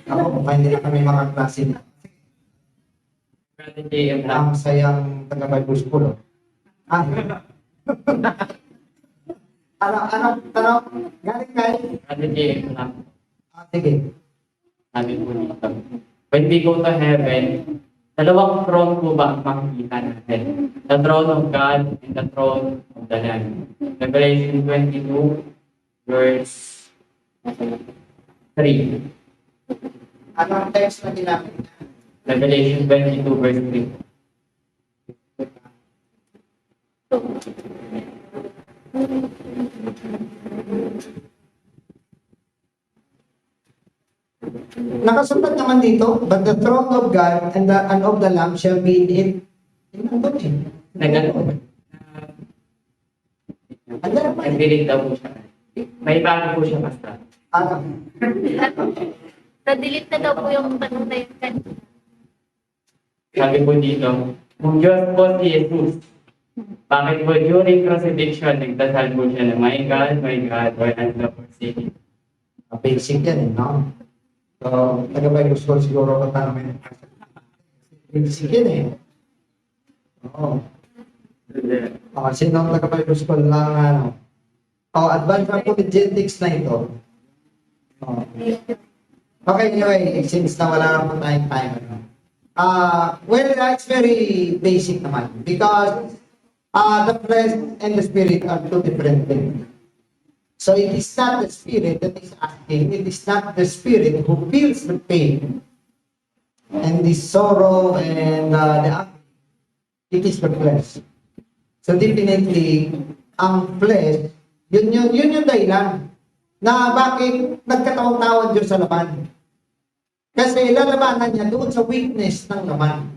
Ako, mukhang hindi na kami makaklase. Brother JM lang. Ang sayang taga-Bible School. Oh. Ah. Ano? Galing kay? Brother JM lang. Sige. Sabi po dito. When we go to heaven, dalawang throne po ba ang makikita natin? The throne of God and the throne of the Lamb. Revelation 22, verse 3. Ano ang text na ginamit? Revelation 22, verse 3. Nakasulat naman dito, but the throne of God and of the Lamb shall be in it. Nagdilig daw po siya. May bago po siya basta. Na-delete na daw po yung tanong na yun kanina. Sabi po dito, kung Diyos po si Jesus, bakit po during crucifixion, nagdasal po siya na, my God, why am I forsaken? Basic yan, no? So, taga-Bible School siguro ko tanongin. Basic yan eh. Oo. Sino ang taga-Bible School lang, ano? Advanced apologetics na ito. Okay, anyway, since na wala na po tayong time, ano? Well, it's very basic naman because the flesh and the spirit are two different things. So it is not the spirit that is asking, it is not the spirit who feels the pain and the sorrow and the agony. It is the flesh. So definitely, ang flesh, yun yung dahilan na bakit nagkatawang-tawang Diyos sa laman. Kasi lalabanan niya doon sa weakness ng laman.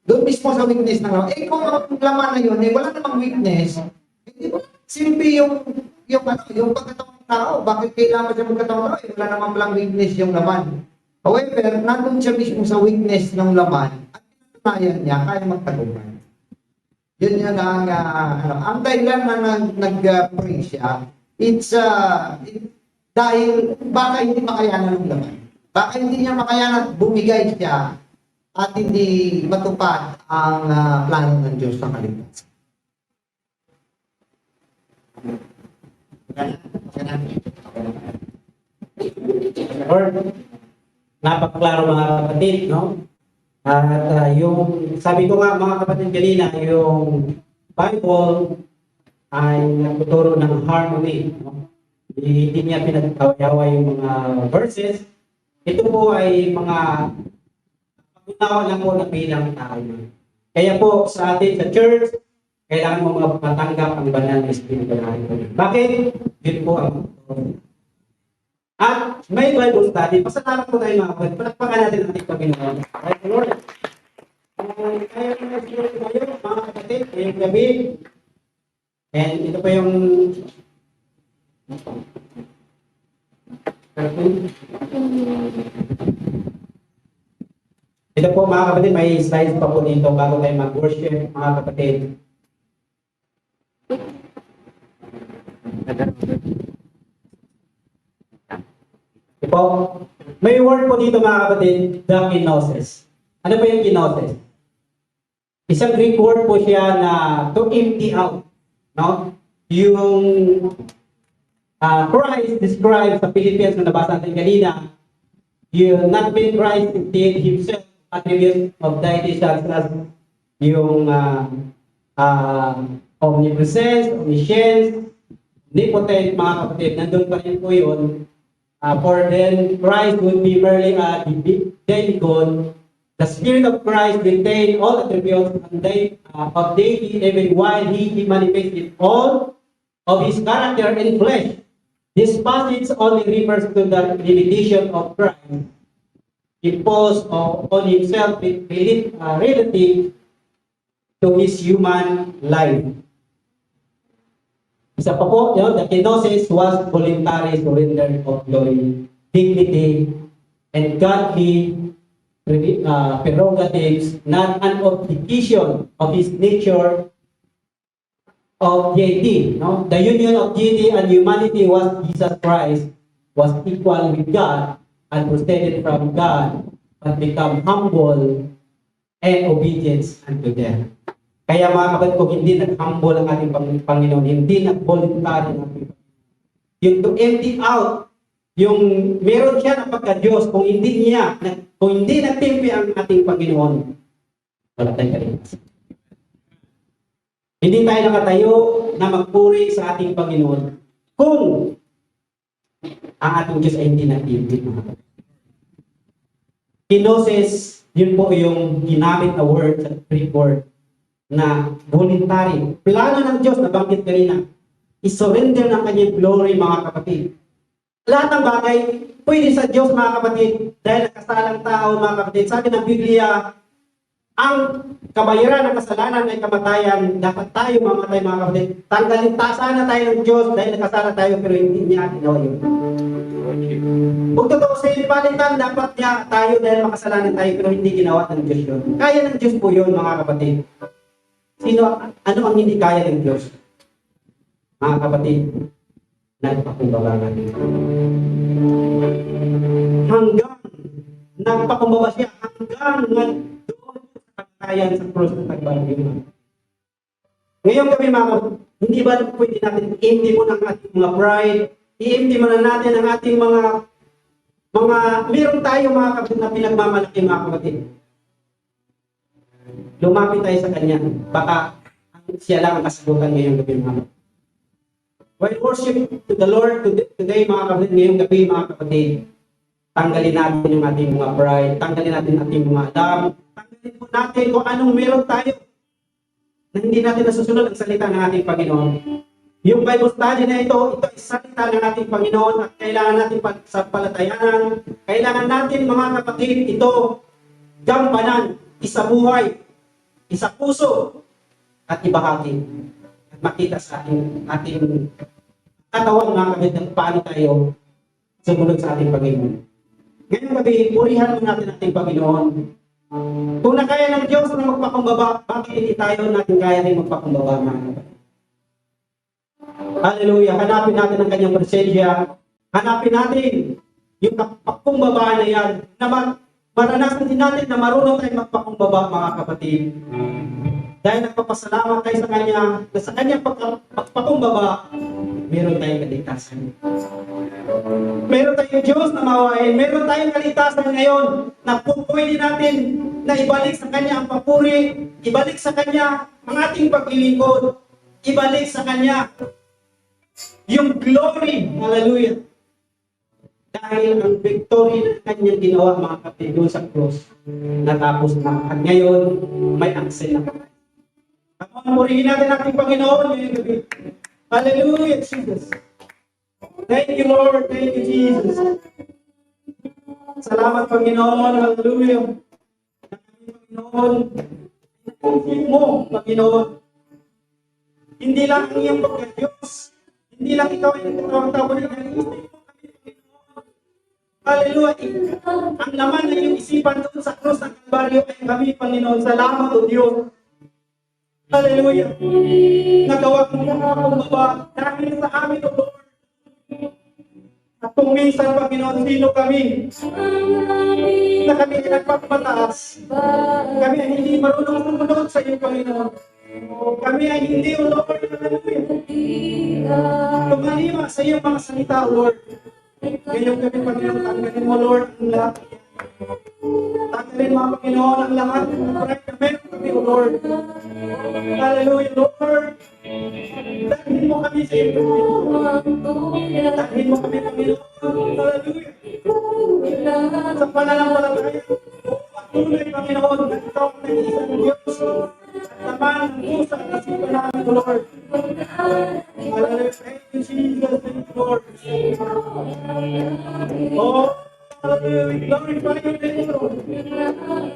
Doon mismo sa weakness ng laman. Kung ang laman na yun, wala namang weakness, hindi ba simple yung pagkatawang tao. Bakit kailangan siya magkatawang tao? Wala namang palang weakness yung laman. However, nandun siya mismo sa weakness ng laman at pinatunayan niya, kaya magtagumpay. Yun yan ang dahilan na nag-pray siya. It's dahil baka hindi makayanan ng laman. Baka hindi niya makayanan, bumigay siya at hindi matupad ang plano ng Diyos sa kaligtasan. Lord, napakaklaro mga kapatid, no? At yung, sabi ko nga mga kapatid kanina, yung Bible ay nagtuturo ng harmony, no? Hindi niya pinagtawa yung mga verses. Ito po ay mga pag-unawa lang po na bilang tao. Kaya po sa atin sa church, kailangan mo matanggap ang banal na Espiritu ng Panginoon. Bakit? Yun po ang at may Bible study. Pasalamat po tayo mga kapatid. Palakpakan natin ang ating Panginoon. Right, Lord? Kaya po na siguro tayo, mga kapatid, ngayong gabi. And ito po yung ito po mga kapatid, may slides pa po dito bago tayo mag-worship mga kapatid. Ito po, may word po dito mga kapatid, the kenosis. Ano po yung kenosis? Isang Greek word po siya na to empty out. No? Yung Christ describes sa Philippians na nabasa natin kanina, not when Christ did himself attributes of deity such as yung omnipresence, omniscience, omnipotent, mga kapatid, nandun pa rin po yun. For then, Christ would be merely a demigod. The Spirit of Christ retained all attributes of deity even while he manifested all of his character in flesh. This passage only refers to the limitation of Christ imposed on himself relative to his human life. Isa pa po, the kenosis was voluntary surrender of glory, dignity, and godly prerogatives, not an obligation of his nature of deity. No? The union of deity and humanity was Jesus Christ, was equal with God and proceeded from God, but become humble and obedience unto death. Kaya mga kapatid ko, hindi nag-humble ang ating Panginoon, hindi nag-voluntary ang ating Panginoon. Yung to empty out, yung meron siya ng pagka-Diyos, kung hindi nagtimpi ang ating Panginoon, wala tayong kaligtasan. Hindi tayo nakatayo na magpuri sa ating Panginoon kung ang ating Diyos ay hindi nagtimpi. Kenosis, yun po yung ginamit na word sa Greek word na voluntary. Plano ng Diyos, nabanggit kanina, isurrender ng kanyang glory, mga kapatid. Lahat ng bagay, pwede sa Diyos, mga kapatid, dahil nakasalang tao, mga kapatid. Sabi ng Biblia, ang kabayaran ng kasalanan ay kamatayan. Dapat tayo mamatay, mga kapatid. Tanggalin sana tayo ng Diyos dahil nakasala tayo, pero hindi niya ginawa yun. Kung totoo sa palitan, dapat niya tayo dahil makasalanan tayo, pero hindi ginawa ng Diyos yun. Kaya ng Diyos po yun, mga kapatid. Ano ang hindi kaya ng Diyos? Mga kapatid, nagpakumbaba natin. Hanggang nagpakumbaba siya, hanggang doon sa kakayan sa cross ng Kalbaryo. Ngayon kami mga kapatid, hindi ba pwede natin i-empty mo ng ating mga pride, i-empty mo na natin ang ating mga meron tayo mga kapatid na pinagmamalaki, mga kapatid. Lumapit tayo sa Kanya. Baka siya lang ang kasagutan ngayong gabi, mga kapatid. While worship to the Lord today, mga kapatid, ngayong gabi, mga kapatid, tanggalin natin yung ating mga pride, tanggalin natin ang ating mga alam, tanggalin po natin kung anong meron tayo na hindi natin nasusunod ang salita ng ating Panginoon. Yung Bible study na ito ay salita ng ating Panginoon at kailangan natin pagsampalatayanan, kailangan natin, mga kapatid, ito gampanan, isabuhay, isa puso at ibahagi at makita sa ating katawan, mga kapatid, paano tayo sumunod sa ating Panginoon. Ngayong gabi, purihan mo natin ating Panginoon. Kung nakaya ng Diyos na magpakumbaba, bakit hindi tayo natin kaya din magpakumbaba, mga kapatid? Hallelujah! Hanapin natin ang kanyang presensya. Hanapin natin yung pakumbaba na yan, na maranasan din natin na marunong tayo magpakumbaba, mga kapatid. Dahil nagpapasalamat tayo sa Kanya, na sa Kanyang pagpakumbaba, meron tayong kaligtasan. Meron tayong Diyos na mawain, meron tayong kaligtasan ngayon na pwede natin na ibalik sa Kanya ang papuri, ibalik sa Kanya ang ating paglilingkod, ibalik sa Kanya yung glory. Hallelujah! Dahil ang victory na Kanyang ginawa, mga kapatid, doon sa cross, natapos na. At ngayon, may access na. At purihin natin ating Panginoon ngayong gabi. Hallelujah, Jesus. Thank you, Lord. Thank you, Jesus. Salamat, Panginoon. Hallelujah. Panginoon, naisip mo, Panginoon. Hindi lang ang iyong pagka-Diyos. Hindi lang ikaw ay nagkatawang-tawang na naisip mo. Hallelujah. Ang laman ng iyong isipan doon sa krus ng Kalbaryo ay kami, Panginoon. Salamat, O Diyos. Hallelujah. Nagawa mo na kumbaba dahil sa amin, O Lord. At kung minsan, Panginoon, sino kami na kami ay nagpapataas. Kami ay hindi marunong sumunod sa iyo, Panginoon. Kami ay hindi, O Lord. Hallelujah. Tumalima sa iyong mga salita, O Lord. Ngayon kami, Panginoon, tanggalin mo, Lord, ang lahat. Tanggalin mo, Panginoon, ang lahat. Pray kami, O Lord. Hallelujah, Lord. Dalhin mo kami sa iyo. Dalhin mo kami, Panginoon. Hallelujah. Sa pananampalataya, tunay, Panginoon, na ikaw ang nag-iisang Diyos. At naman ang puso at isipan namin, O Lord. Hallelujah. Thank you, Jesus. Thank you, Lord. Oh, hallelujah. Glorify your name, Lord.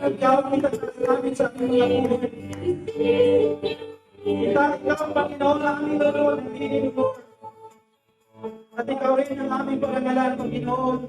Ikaw ang itataas namin sa aming mga buhay. Ikaw ang Panginoon na aming Lord, hindi ni Lord. At ikaw rin ang aming parangalan, Panginoon.